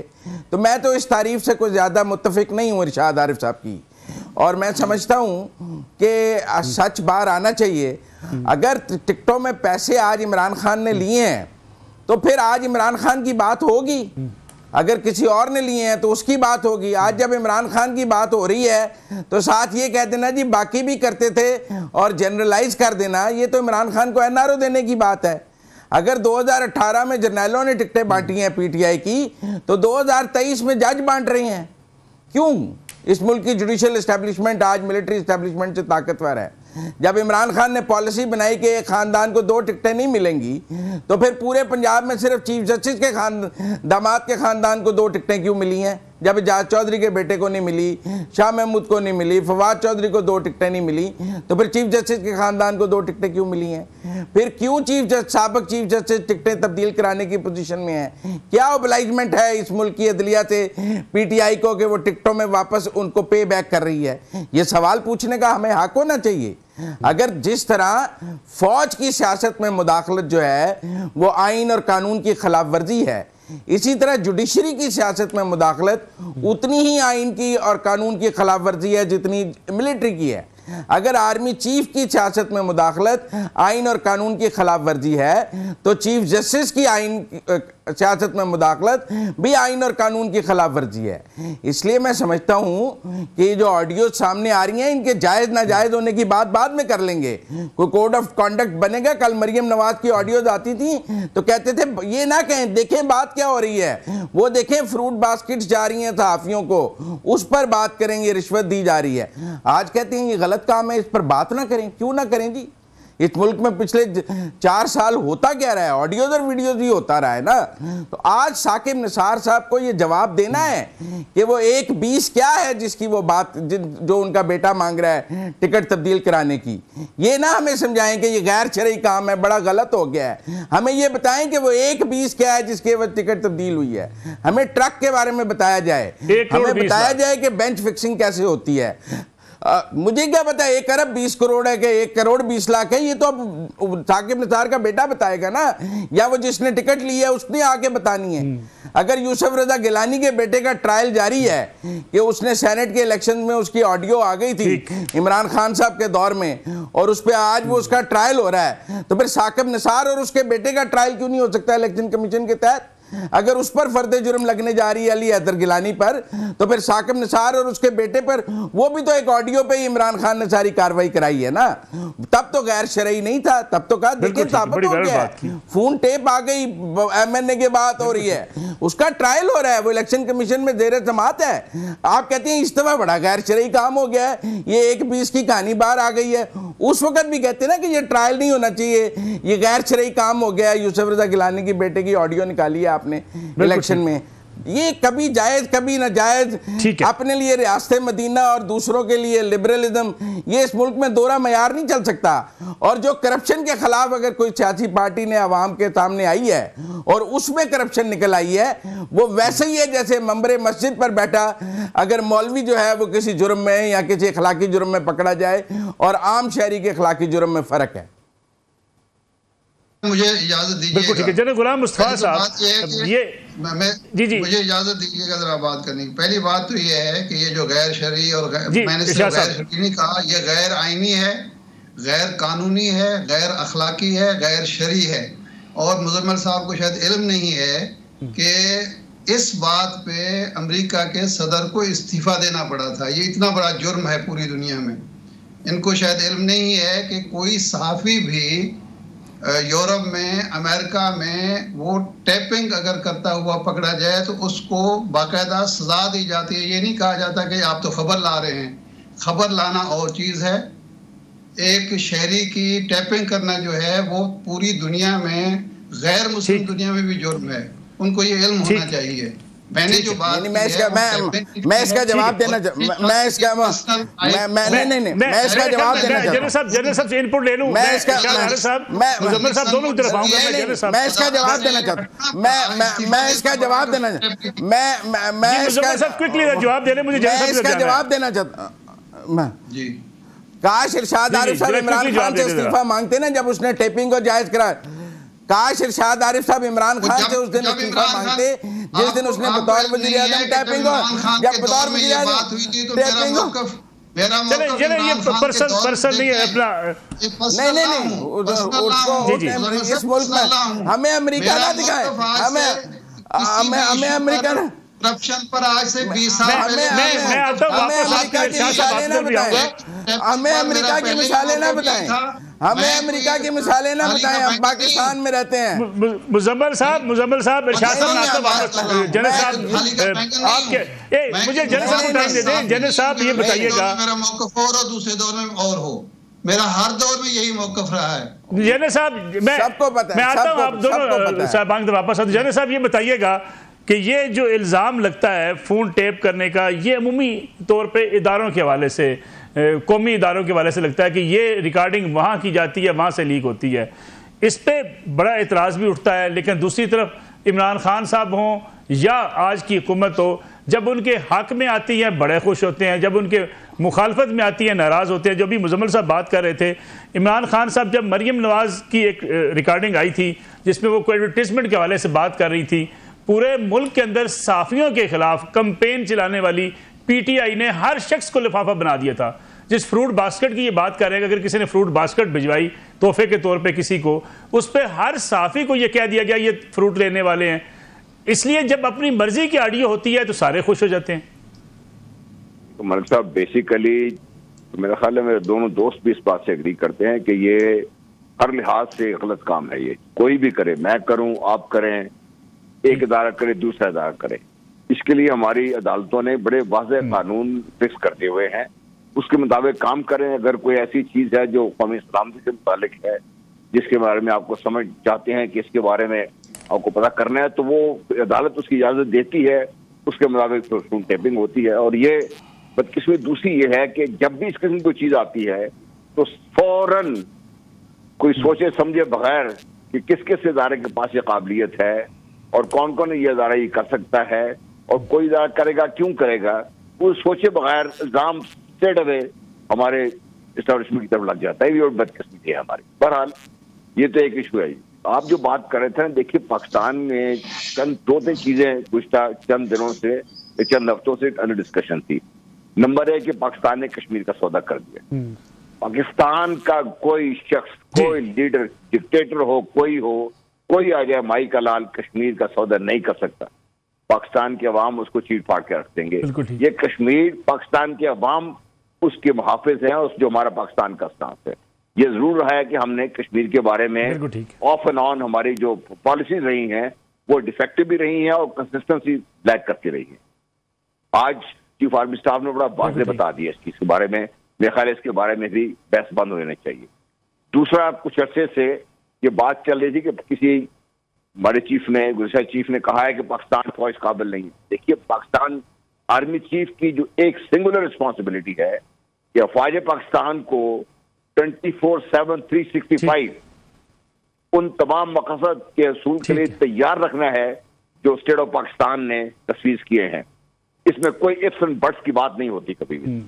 [SPEAKER 4] तो मैं तो इस तारीफ से कोई ज़्यादा मुत्तफिक नहीं हूँ इरशाद आरिफ साहब की, और मैं समझता हूँ कि सच बाहर आना चाहिए। अगर टिकटों में पैसे आज इमरान खान ने लिए हैं तो फिर आज इमरान खान की बात होगी, अगर किसी और ने लिए हैं तो उसकी बात होगी। आज जब इमरान खान की बात हो रही है तो साथ ये कह देना जी बाकी भी करते थे और जनरलाइज कर देना, ये तो इमरान खान को एनआरओ देने की बात है। अगर 2018 में जर्नैलों ने टिकटें बांटी हैं पीटीआई की, तो 2023 में जज बांट रहे हैं। क्यों? इस मुल्क की जुडिशल इस्टेब्लिशमेंट आज मिलिट्री इस्टेब्लिशमेंट से ताकतवर है। जब इमरान खान ने पॉलिसी बनाई कि एक खानदान को 2 टिकटें नहीं मिलेंगी, तो फिर पूरे पंजाब में सिर्फ चीफ जस्टिस के दामाद के खानदान को 2 टिकटें क्यों मिली हैं? जब एजाज चौधरी के बेटे को नहीं मिली, शाह महमूद को नहीं मिली, फवाद चौधरी को 2 टिकटें नहीं मिली, तो फिर चीफ जस्टिस के खानदान को 2 टिकटें क्यों मिली हैं? फिर क्यों साबिक चीफ जस्टिस टिकटें तब्दील कराने की पोजीशन में है? क्या ओबलाइजमेंट है इस मुल्क की अदलिया से पीटीआई को कि वो टिकटों में वापस उनको पे बैक कर रही है? ये सवाल पूछने का हमें हक होना चाहिए। अगर जिस तरह फौज की सियासत में मुदाखलत जो है वो आइन और कानून की खिलाफ वर्जी है, इसी तरह जुडिशरी की सियासत में मुदाखलत उतनी ही आइन की और कानून की खिलाफ वर्जी है जितनी मिलिट्री की है। अगर आर्मी चीफ की सियासत में मुदाखलत आइन और कानून की खिलाफ वर्जी है, तो चीफ जस्टिस की आइन सियासत में मुदाखलत भी आइन और कानून की खिलाफ वर्जी है। इसलिए मैं समझता हूँ कि जो ऑडियो सामने आ रही हैं इनके जायज़ नाजायज़ होने की बात बाद में कर लेंगे। कोई कोड ऑफ कॉन्डक्ट बनेगा। कल मरियम नवाज की ऑडियोज आती थी तो कहते थे ये ना कहें, देखें बात क्या हो रही है, वो देखें फ्रूट बास्केट्स जा रही हैं सहाफ़ियों को, उस पर बात करेंगे, रिश्वत दी जा रही है। आज कहते हैं ये गलत काम है, इस पर बात ना करें। क्यों ना करें जी? इस मुल्क में पिछले 4 साल होता क्या रहा है? ऑडियोज और वीडियोज ही होता रहा है ना। तो आज साकिब निसार साहब को ये जवाब देना है कि वो 1-20 क्या है जिसकी वो बात जो उनका बेटा मांग रहा है टिकट तब्दील कराने की, ये ना हमें समझाएं कि ये गैर शरई काम है, बड़ा गलत हो गया है। हमें ये बताएं कि वो 1-20 क्या है जिसके वजह टिकट तब्दील हुई है। हमें ट्रक के बारे में बताया जाए, हमें बताया जाए कि बेंच फिक्सिंग कैसे होती है। मुझे क्या पता 1 अरब 20 करोड़ है कि 1 करोड़ 20 लाख है, ये तो अब साकिब निसार का बेटा बताएगा ना, या वो जिसने टिकट ली है उसने आके बतानी है। अगर यूसुफ रजा गिलानी के बेटे का ट्रायल जारी है कि उसने सेनेट के इलेक्शन में उसकी ऑडियो आ गई थी इमरान खान साहब के दौर में और उस पर आज वो उसका ट्रायल हो रहा है, तो फिर साकिब निसार और उसके बेटे का ट्रायल क्यों नहीं हो सकता इलेक्शन कमीशन के तहत? अगर उस पर फर्दे जुर्म लगने जा रही है अली हैदर गिलानी पर, तो फिर साकिब निसार और उसके बेटे पर वो भी तो एक ऑडियो पे ही इमरान खान ने सारी कार्रवाई कराई है ना। तब तो गैर शरई नहीं था, तब तो कहा देखिए साबित हो गया, फोन टेप आ गई, एमएनए की बात हो रही है, उसका ट्रायल हो रहा है, वो इलेक्शन कमीशन में जेर समात है। आप कहते हैं इस दफा बड़ा गैर शरई काम हो गया है, ये 1-20 की कहानी बाहर आ गई है। उस वक्त भी कहते ना कि ये ट्रायल नहीं होना चाहिए, ये गैर शरई काम हो गया है। यूसुफ रजा गिलानी की बेटे की ऑडियो निकाली है आपने इलेक्शन में, ये कभी जायज कभी नाजायज, अपने लिए रियासत मदीना और दूसरों के लिए लिबरलिज्म, ये इस मुल्क में दोहरा मयार नहीं चल सकता। और जो करप्शन के खिलाफ अगर कोई सियासी पार्टी ने अवाम के सामने आई है और उसमें करप्शन निकल आई है, वो वैसे ही है जैसे मंबरे मस्जिद पर बैठा अगर मौलवी जो है वो किसी जुर्म में या किसी अखलाकी जुर्म में पकड़ा जाए और आम शहरी के अखलाकी जुर्म में फर्क है।
[SPEAKER 3] मुझे इजाजत दीजिएगा।
[SPEAKER 2] बिल्कुल ठीक है जनरल गुलाम मुस्तफा साहब, ये
[SPEAKER 3] जी मुझे इजाजत दीजिएगा जरा बात करने की। पहली बात तो ये है कि ये जो गैर शरई और मैंने सिर्फ गैर शरई नहीं कहा, ये गैर आईनी है, गैर कानूनी है, गैर अखलाकी है, गैर शरई है। और मुजम्मिल साहब को शायद इल्म नहीं है कि इस बात पे अमेरिका के सदर को इस्तीफा देना पड़ा था। ये इतना बड़ा जुर्म है पूरी दुनिया में। इनको शायद इल्म नहीं है कि कोई सहाफ़ी भी यूरोप में, अमेरिका में वो टैपिंग अगर करता हुआ पकड़ा जाए तो उसको बाकायदा सजा दी जाती है। ये नहीं कहा जाता कि आप तो खबर ला रहे हैं। खबर लाना और चीज़ है, एक शहरी की टैपिंग करना जो है वो पूरी दुनिया में, गैर मुस्लिम दुनिया में भी जुर्म है। उनको ये इल्म होना चाहिए। मैंने जो बात
[SPEAKER 4] मैं इसका जवाब देना मैं इसका जवाब देना
[SPEAKER 2] जनरल साहब से इनपुट ले लूं। मैं इसका मुजम्मिल साहब दोनों की तरफ आऊंगा।
[SPEAKER 4] मैं इसका जवाब देना चाहता मैं इसका जवाब देना मैं इसका
[SPEAKER 2] क्विकली जवाब दे रहे मुझे
[SPEAKER 4] इसका जवाब देना चाहता
[SPEAKER 3] जी।
[SPEAKER 4] काश इरशाद आरिफ साहब इमरान खान से इस्तीफा मांगते ना जब उसने टेपिंग को जायज करा। काश इरशाद आरिफ साहब इमरान खान से उस दिन इस्तीफा मांगते जिस दिन उसने बतौर वज़ीर आज़म टैपिंग को, जब बतौर वज़ीर आज़म टैपिंग को,
[SPEAKER 2] ये पर्सन नहीं है अपना,
[SPEAKER 4] नहीं उसको इस मुल्क में हमें अमेरिका ना दिखाए, हमें अमेरिका ना
[SPEAKER 3] करप्शन पर आज से 20 साल
[SPEAKER 2] पहले मैं आता हूं वापस आपके
[SPEAKER 4] मिसालें ना बताएं, हमें अमेरिका की मिसालें ना बताएं, हमें अमेरिका की मिसालें ना बताएं। हम पाकिस्तान में रहते हैं।
[SPEAKER 2] मुजम्मिल साहब इरशाद साहब आता वापस जनरल साहब आपके मुझे जनरल साहब को टाइम दे दें। जनरल साहब ये बताइएगा,
[SPEAKER 3] मेरा मौक़िफ़ और दूसरे दौर में और हो, मेरा हर दौर में यही मौक़िफ़ रहा है।
[SPEAKER 2] जनरल साहब मैं आता हूं, आप दोनों साहब वापस आते। जनरल साहब ये बताइएगा कि ये जो इल्ज़ाम लगता है फ़ोन टेप करने का, ये अमूमी तौर पे इदारों के हवाले से, कौमी इदारों के हवाले से लगता है कि ये रिकॉर्डिंग वहाँ की जाती है, वहाँ से लीक होती है। इस पर बड़ा एतराज़ भी उठता है। लेकिन दूसरी तरफ इमरान खान साहब हों या आज की हुकूमत हो, जब उनके हक़ में आती है बड़े खुश होते हैं, जब उनके मुखालफत में आती है नाराज़ होते हैं। जो भी मुजम्मिल साहब बात कर रहे थे, इमरान खान साहब जब मरियम नवाज़ की एक रिकॉर्डिंग आई थी जिसमें वो कोई एडवर्टिजमेंट के हवाले से बात कर रही थी, पूरे मुल्क के अंदर साफ़ियों के खिलाफ कंपेन चलाने वाली पीटीआई ने हर शख्स को लिफाफा बना दिया था। जिस फ्रूट बास्केट की ये बात कर रहे हैं, अगर किसी ने फ्रूट बास्केट भिजवाई तोहफे के तौर पे किसी को, उस पर हर साफ़ी को ये कह दिया गया ये फ्रूट लेने वाले हैं। इसलिए जब अपनी मर्जी की ऑडियो होती है तो सारे खुश हो जाते हैं।
[SPEAKER 5] तो मलिक साहब बेसिकली मेरा ख्याल है मेरे दोनों दोस्त भी इस बात से एग्री करते हैं कि ये हर लिहाज से गलत काम है। ये कोई भी करे, मैं करूं, आप करें, एक इदारा करे, दूसरा इदारा करे, इसके लिए हमारी अदालतों ने बड़े वाज़ेह कानून फिक्स करते हुए हैं, उसके मुताबिक काम करें। अगर कोई ऐसी चीज है जो कौमी सलामती से मुतालिक है, जिसके बारे में आपको समझ चाहते हैं कि इसके बारे में आपको पता करना है, तो वो अदालत उसकी इजाजत देती है, उसके मुताबिक टेपिंग होती है। और ये बदकिस्मती दूसरी ये है कि जब भी इस किस्म की चीज आती है तो फौरन कोई सोचे समझे बगैर कि किस किस इदारे के पास ये काबिलियत है और कौन कौन ये इदारा ये कर सकता है और कोई इदारा करेगा क्यों करेगा, वो सोचे बगैर इल्जाम स्ट्रेट अवे हमारे एस्टेब्लिशमेंट की तरफ लग जाता है। ये बदकिस्मती है हमारी। बहरहाल ये तो एक इशू है। आप जो बात कर रहे थे, देखिए पाकिस्तान में चंद दो तीन चीजें गुज़श्ता चंद दिनों से, चंद हफ्तों से अंडर डिस्कशन थी। नंबर एक कि पाकिस्तान ने कश्मीर का सौदा कर दिया। पाकिस्तान का कोई शख्स, कोई लीडर, डिक्टेटर हो, कोई आ जाए माई का लाल, कश्मीर का सौदा नहीं कर सकता। पाकिस्तान के अवाम उसको चीट फाड़ के रख देंगे। ये कश्मीर पाकिस्तान के अवाम उसके मुहाफिज हैं, उस जो हमारा पाकिस्तान का स्टांस है। ये जरूर रहा है कि हमने कश्मीर के बारे में ऑफ एंड ऑन हमारी जो पॉलिसीज रही हैं वो डिफेक्टिव भी रही हैं और कंसिस्टेंसी लैक करती रही है। आज चीफ आर्मी स्टाफ ने बड़ा वाज़ेह बता दिया इस चीज के बारे में। मेरे ख्याल इसके बारे में भी बहस बंद होनी चाहिए। दूसरा, कुछ अर्से से ये बात चल रही थी कि किसी हमारे चीफ ने, गुज़श्ता चीफ ने कहा है कि पाकिस्तान फौज काबिल नहीं है। देखिए, पाकिस्तान आर्मी चीफ की जो एक सिंगुलर रिस्पॉन्सिबिलिटी है कि अफवाज पाकिस्तान को 24/7 365 उन तमाम मकसद के असूल के लिए तैयार रखना है जो स्टेट ऑफ पाकिस्तान ने तस्वीर किए हैं। इसमें कोई इफ्स एंड बट्स की बात नहीं होती कभी भी।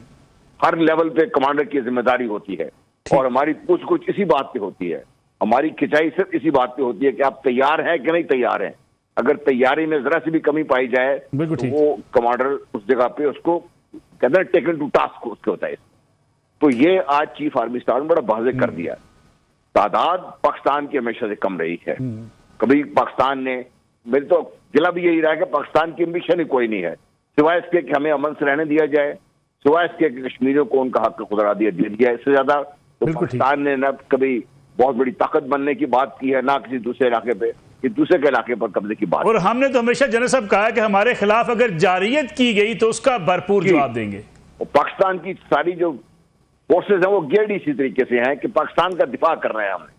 [SPEAKER 5] हर लेवल पे कमांडर की जिम्मेदारी होती है और हमारी पूछ इसी बात पे होती है। हमारी खिंचाई सिर्फ इसी बात पे होती है कि आप तैयार हैं कि नहीं तैयार हैं। अगर तैयारी में जरा सी भी कमी पाई जाए तो वो कमांडर उस जगह पे उसको कहते हैं टेकन टू टास्क उसके होता है। तो ये आज चीफ आर्मी स्टाफ ने बड़ा वाज़ेह कर दिया। तादाद पाकिस्तान की हमेशा से कम रही है। कभी पाकिस्तान ने, मेरे तो गिला भी यही रहा है कि पाकिस्तान की एम्बिशन ही कोई नहीं है सिवाय इसके कि हमें अमन से रहने दिया जाए, सिवाय इसके कि कश्मीरियों को उनका हक खुदरा दिया दिया। इससे ज्यादा तो पाकिस्तान ने न कभी बहुत बड़ी ताकत बनने की बात की है, ना किसी दूसरे इलाके पे, कि दूसरे के इलाके पर कब्जे की बात।
[SPEAKER 2] और हमने तो हमेशा जनरल साहब कहा है कि हमारे खिलाफ अगर जारियत की गई तो उसका भरपूर जवाब देंगे।
[SPEAKER 5] पाकिस्तान की सारी जो फोर्सेज हैं वो गेड इसी तरीके से हैं कि पाकिस्तान का दिफा कर रहे हैं हमने।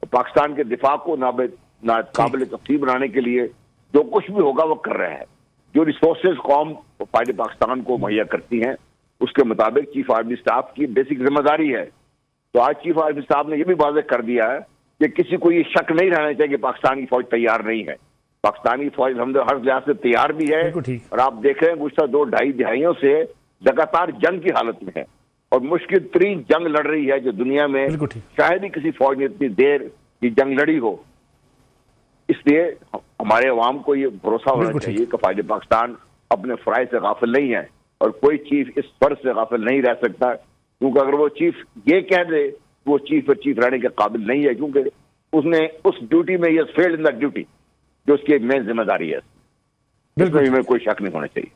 [SPEAKER 5] तो पाकिस्तान के दिफा को ना काबिल तफसील बनाने के लिए जो कुछ भी होगा वो कर रहे हैं। जो रिसोर्सेज कौम फायदे पाकिस्तान को मुहैया करती हैं उसके मुताबिक चीफ आर्मी स्टाफ की बेसिक जिम्मेदारी है। तो आज चीफ आर्मी स्टाफ ने यह भी वाज़ेह कर दिया है कि किसी को ये शक नहीं रहना चाहिए कि पाकिस्तान की फौज तैयार नहीं है। पाकिस्तान की फौज हम हर लिहाज से तैयार भी है और आप देख रहे हैं गुज़श्ता 2-2.5 दहाइयों से लगातार जंग की हालत में है और मुश्किल तरीन जंग लड़ रही है जो दुनिया में शायद ही किसी फौज ने इतनी देर की जंग लड़ी हो। इसलिए हमारे अवाम को ये भरोसा होना चाहिए कि फौज पाकिस्तान अपने फ़राइज़ से गाफिल नहीं है और कोई चीफ इस फर्ज से गाफिल नहीं रह सकता, क्योंकि अगर वो चीफ ये कह दे वो चीफ रहने के काबिल नहीं है, क्योंकि उसने उस ड्यूटी में ये फेल्ड इन द ड्यूटी जो उसकी मेन जिम्मेदारी है। बिल्कुल में कोई शक नहीं होना चाहिए।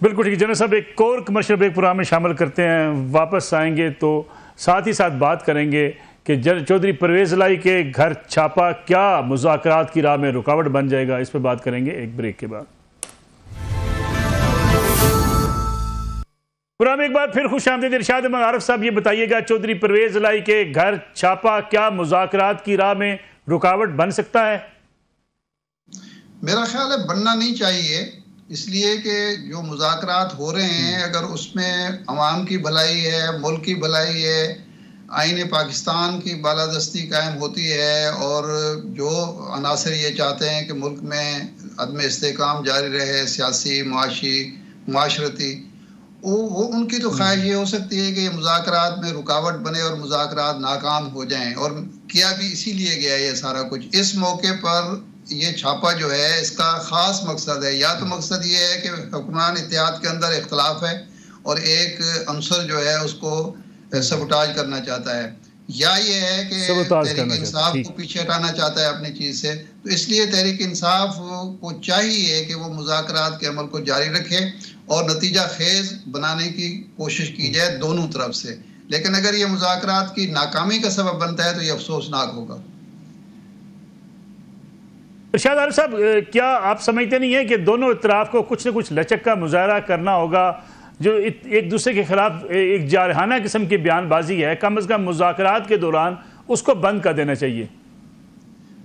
[SPEAKER 2] बिल्कुल ठीक। जनरल साहब, एक और कमर्शियल ब्रेक प्रोग्राम में शामिल करते हैं, वापस आएंगे तो साथ ही साथ बात करेंगे कि चौधरी परवेज इलाही के घर छापा क्या मुज़ाकरात की राह में रुकावट बन जाएगा। इस पर बात करेंगे एक ब्रेक के बाद। प्रोग्राम एक बार फिर खुश आमदीद। इरशाद अहमद आरिफ साहब, ये बताइएगा चौधरी परवेज इलाही के घर छापा क्या मुज़ाकरात की राह में रुकावट बन सकता है?
[SPEAKER 3] मेरा ख्याल है बनना नहीं चाहिए, इसलिए कि जो मुज़ाकरात हो रहे हैं अगर उसमें अवाम की भलाई है, मुल्क की भलाई है, आईने पाकिस्तान की बालादस्ती कायम होती है और जो अनासर ये चाहते हैं कि मुल्क में अदम इस्तेकाम जारी रहे, सियासी, मुआशी, माशरती, वो उनकी तो ख्वाहिश ये हो सकती है कि ये मुज़ाकरात में रुकावट बने और मुज़ाकरात नाकाम हो जाएं। और किया भी इसीलिए गया ये सारा कुछ। इस मौके पर ये छापा जो है इसका ख़ास मकसद है, या तो मकसद ये है कि हुक्मरान इत्तेहाद के अंदर इख्तलाफ है और एक अंसर जो है उसको सबटाज करना चाहता है, या ये है कि तहरीक इंसाफ को पीछे हटाना चाहता है अपनी चीज से। तो इसलिए तहरीक इंसाफ को चाहिए कि वो मुज़ाकरात के अमल को जारी रखे और नतीजा खेज बनाने की कोशिश की जाए दोनों तरफ से। लेकिन अगर ये मुज़ाकरात की नाकामी का सबब बनता है तो ये अफसोसनाक होगा।
[SPEAKER 2] इरशाद आरिफ साहब, क्या आप समझते नहीं है कि दोनों इतराफ को कुछ न कुछ लचक का मुजाहरा करना होगा? जो एक दूसरे के खिलाफ एक जारहाना किस्म की बयानबाजी है, कम अज़ कम मुज़ाकरात के दौरान उसको बंद कर देना चाहिए।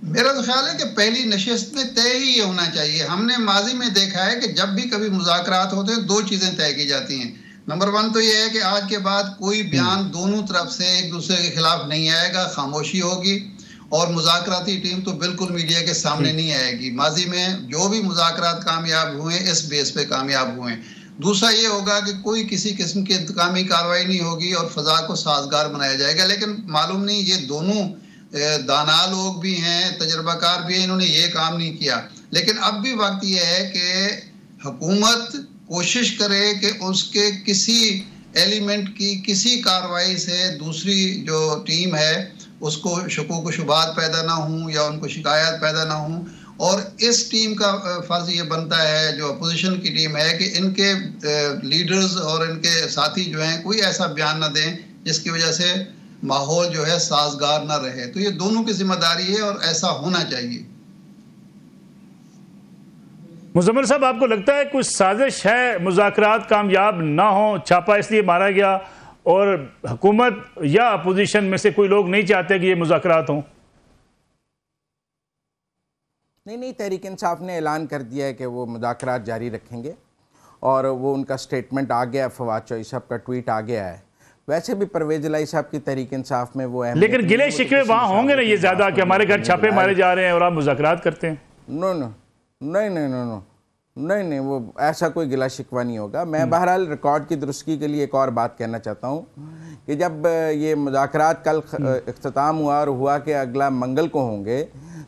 [SPEAKER 3] मेरा तो ख्याल है कि पहली नशिस्त में तय ही ये होना चाहिए। हमने माजी में देखा है कि जब भी कभी मुज़ाकरात होते हैं दो चीज़ें तय की जाती हैं। नंबर वन तो ये है कि आज के बाद कोई बयान दोनों तरफ से एक दूसरे के खिलाफ नहीं आएगा, खामोशी होगी और मुज़ाकराती टीम तो बिल्कुल मीडिया के सामने नहीं आएगी। माजी में जो भी मुज़ाकरात कामयाब हुए इस बेस पे कामयाब हुए। दूसरा ये होगा कि कोई किसी किस्म की इंतकामी कार्रवाई नहीं होगी और फ़ज़ा को साजगार बनाया जाएगा। लेकिन मालूम नहीं, ये दोनों दाना लोग भी हैं, तजर्बाकार भी हैं, इन्होंने ये काम नहीं किया। लेकिन अब भी वक्त ये है कि हुकूमत कोशिश करे कि उसके किसी एलिमेंट की किसी कार्रवाई से दूसरी जो टीम है उसको शकूक शुबात पैदा ना हों या उनको शिकायत पैदा ना हों। और इस टीम का फ़र्ज़ ये बनता है, जो अपोजिशन की टीम है, कि इनके लीडर्स और इनके साथी जो हैं कोई ऐसा बयान ना दें जिसकी वजह से माहौल जो है साजगार ना रहे। तो ये दोनों की जिम्मेदारी है और ऐसा होना चाहिए।
[SPEAKER 2] मुज़म्मिल साहब, आपको लगता है कुछ साजिश है मुज़ाकरात कामयाब ना हो, छापा इसलिए मारा गया और हुकूमत या अपोजिशन में से कोई लोग नहीं चाहते कि ये मुज़ाकरात हों?
[SPEAKER 4] नहीं, तहरीक इंसाफ ने ऐलान कर दिया है कि वो मुज़ाकरात जारी रखेंगे और वो उनका स्टेटमेंट आ गया है, फवाद चौधरी साहब का ट्वीट आ गया है। वैसे भी परवेज इलाही साहब की तहरीक इंसाफ में वो है, लेकिन
[SPEAKER 2] गिले शिकवे वहाँ होंगे ना ये ज़्यादा कि हमारे घर छापे मारे जा रहे हैं और आप मुज़ाकरात करते हैं।
[SPEAKER 4] नहीं, वो ऐसा कोई गिला शिकवा नहीं होगा। मैं बहरहाल रिकॉर्ड की दुरुस्ती के लिए एक और बात कहना चाहता हूँ कि जब ये मुज़ाकरात कल इख्तिताम हुआ और हुआ कि अगला मंगल को होंगे,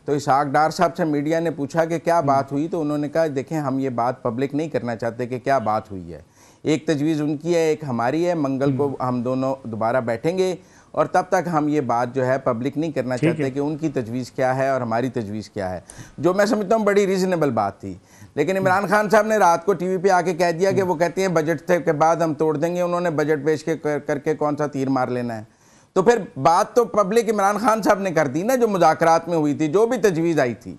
[SPEAKER 4] तो इसहाक डार साहब से मीडिया ने पूछा कि क्या बात हुई, तो उन्होंने कहा देखें हम ये बात पब्लिक नहीं करना चाहते कि क्या बात हुई है। एक तजवीज़ उनकी है, एक हमारी है। मंगल को हम दोनों दोबारा बैठेंगे और तब तक हम ये बात जो है पब्लिक नहीं करना चाहते कि उनकी तजवीज़ क्या है और हमारी तजवीज़ क्या है, जो मैं समझता हूँ बड़ी रीज़नेबल बात थी। लेकिन इमरान खान साहब ने रात को टीवी पे आके कह दिया कि वो कहते हैं बजट के बाद हम तोड़ देंगे। उन्होंने बजट पेश करके कौन सा तीर मार लेना है? तो फिर बात तो पब्लिक इमरान खान साहब ने कर दी ना, जो मुज़ाकरात में हुई थी, जो भी तजवीज़ आई थी।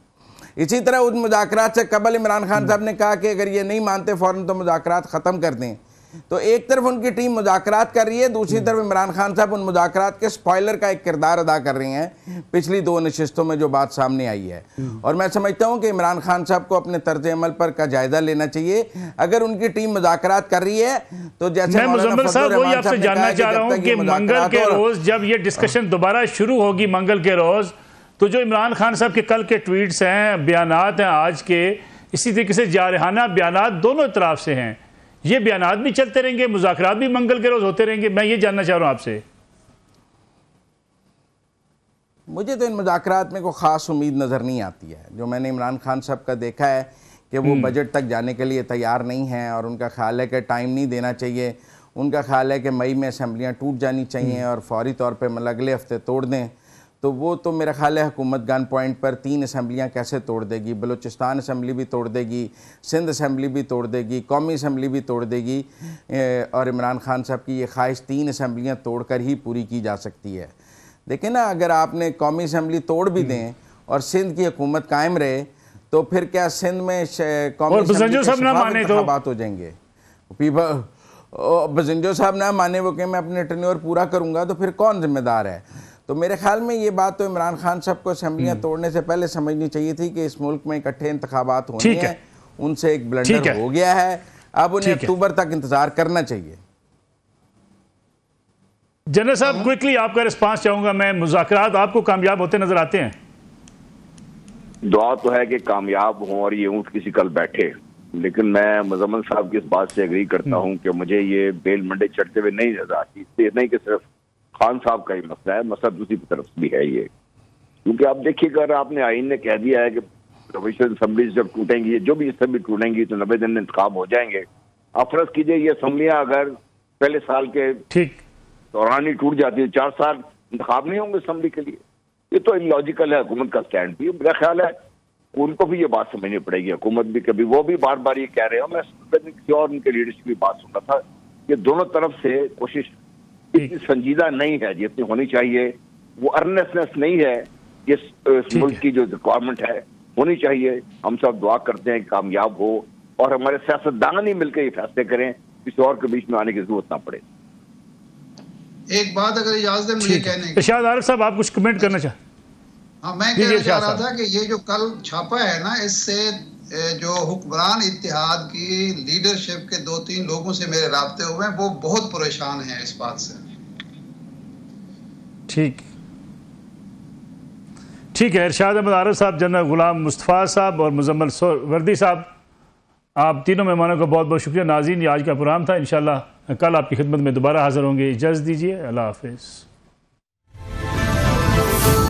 [SPEAKER 4] इसी तरह उस मुज़ाकरात से कबल इमरान खान साहब ने कहा कि अगर ये नहीं मानते फ़ौरन तो मुज़ाकरात ख़त्म कर दें। तो एक तरफ उनकी टीम मुज़ाकरात कर रही है, दूसरी तरफ इमरान खान साहब उन मुज़ाकरात के स्पॉइलर का एक किरदार अदा कर रहे हैं पिछली दो नशिस्तों में जो बात सामने आई है। और मैं समझता हूं कि इमरान खान साहब को अपने तर्ज अमल पर का जायजा लेना चाहिए। अगर उनकी टीम मुज़ाकरात कर रही है तो जैसे
[SPEAKER 2] मैं मुज़म्मिल साहब वही आपसे जानना चाह रहा हूं कि मंगल के रोज जब ये डिस्कशन दोबारा शुरू होगी, मंगल के रोज, तो जो इमरान खान साहब के कल के ट्वीट्स हैं, बयानात हैं आज के, इसी तरीके से जारहाना बयानात दोनों तरफ से हैं, ये बयानात भी चलते रहेंगे, मुज़ाकरात भी मंगल के रोज होते रहेंगे? मैं ये जानना चाह रहा हूं आपसे।
[SPEAKER 4] मुझे तो इन मुज़ाकरात में कोई ख़ास उम्मीद नज़र नहीं आती है। जो मैंने इमरान खान साहब का देखा है कि वो बजट तक जाने के लिए तैयार नहीं हैं और उनका ख्याल है कि टाइम नहीं देना चाहिए। उनका ख्याल है कि मई में असम्बलियाँ टूट जानी चाहिए और फौरी तौर पर अगले हफ्ते तोड़ दें। तो वो तो मेरा ख्याल है हुकूमत गन पॉइंट पर 3 असम्बलियाँ कैसे तोड़ देगी। बलूचिस्तान असम्बली भी तोड़ देगी, सिंध असम्बली भी तोड़ देगी, कौमी असम्बली भी तोड़ देगी। और इमरान खान साहब की ये ख्वाहिश 3 असम्बलियाँ तोड़ कर ही पूरी की जा सकती है। देखिए ना, अगर आपने कौमी असम्बली तोड़ भी दें और सिंध की हुकूमत कायम रहे तो फिर क्या सिंध में कौमी बात हो जाएंगे? बजंजो साहब ना माने वो कि मैं अपने टेन्योर पूरा करूँगा, तो फिर कौन जिम्मेदार है? तो मेरे ख्याल में ये बात तो इमरान खान साहब को असम्बलियाँ तोड़ने से पहले समझनी चाहिए थी कि इस मुल्क में इकट्ठे इंतखाबात होने हैं। उनसे एक ब्लंडर हो गया है, अब उन्हें अक्टूबर तक इंतजार करना चाहिए।
[SPEAKER 2] जनरल साहब, क्विकली आपका रिस्पांस चाहूंगा मैं। मुज़ाकरात आपको कामयाब होते नजर आते हैं?
[SPEAKER 5] दुआ तो है कि कामयाब हों और ये ऊँट किसी कल बैठे। लेकिन मैं मुज़म्मिल साहब की इस बात से एग्री करता हूँ कि मुझे ये बेल मंडे चढ़ते हुए नहीं नजर आती। इसलिए नहीं कि सिर्फ खान साहब का ही मसला है, मसला दूसरी तरफ भी है ये। क्योंकि आप देखिएगा, अगर आपने आइन ने कह दिया है कि प्रोविंशियल असम्बलीज जब टूटेंगी, जो भी असम्बली टूटेंगी, तो 90 दिन में इंतखाब हो जाएंगे। आप फर्ज कीजिए ये असम्बलियाँ अगर पहले साल के दौरान ही टूट जाती है, 4 साल इंतखाब नहीं होंगे असम्बली के लिए। ये तो इलॉजिकल है हुकूमत का स्टैंड भी। मेरा ख्याल है उनको भी ये बात समझनी पड़ेगी। हुकूमत भी कभी वो भी बार बार ये कह रहे हो, मैं किसी और उनके लीडरशिप की बात सुन रहा था, ये दोनों तरफ से कोशिश इतनी संजीदा नहीं है जितनी होनी चाहिए। वो अर्नेसनेस नहीं है इस मुल्क की जो रिक्वायरमेंट है होनी चाहिए। हम सब दुआ करते हैं कि कामयाब हो और हमारे सियासतदान ही मिलकर ये फैसले करें, किसी और के बीच में आने की जरूरत ना पड़े।
[SPEAKER 3] एक बात अगर इजाजत है मुझे कहने की।
[SPEAKER 2] इरशाद आरिफ साहब, आप कुछ कमेंट करना चाहें?
[SPEAKER 3] हाँ, मैं कहना चाह रहा था कि ये जो कल छापा है ना, इससे जो हुक्मरान इत्तेहाद की लीडरशिप के 2-3 लोगों से मेरे राब्ते हुए हैं, वो बहुत परेशान हैं इस बात से।
[SPEAKER 2] ठीक है। इरशाद अहमद आरिफ साहब, जनरल गुलाम मुस्तफ़ा साहब और मुजम्मल वर्दी साहब, आप तीनों मेहमानों का बहुत बहुत शुक्रिया। नाज़रीन, ये आज का प्रोग्राम था। इंशाअल्लाह कल आपकी खिदमत में दोबारा हाजिर होंगे। इजाज़त दीजिए। अल्लाह हाफ़िज़।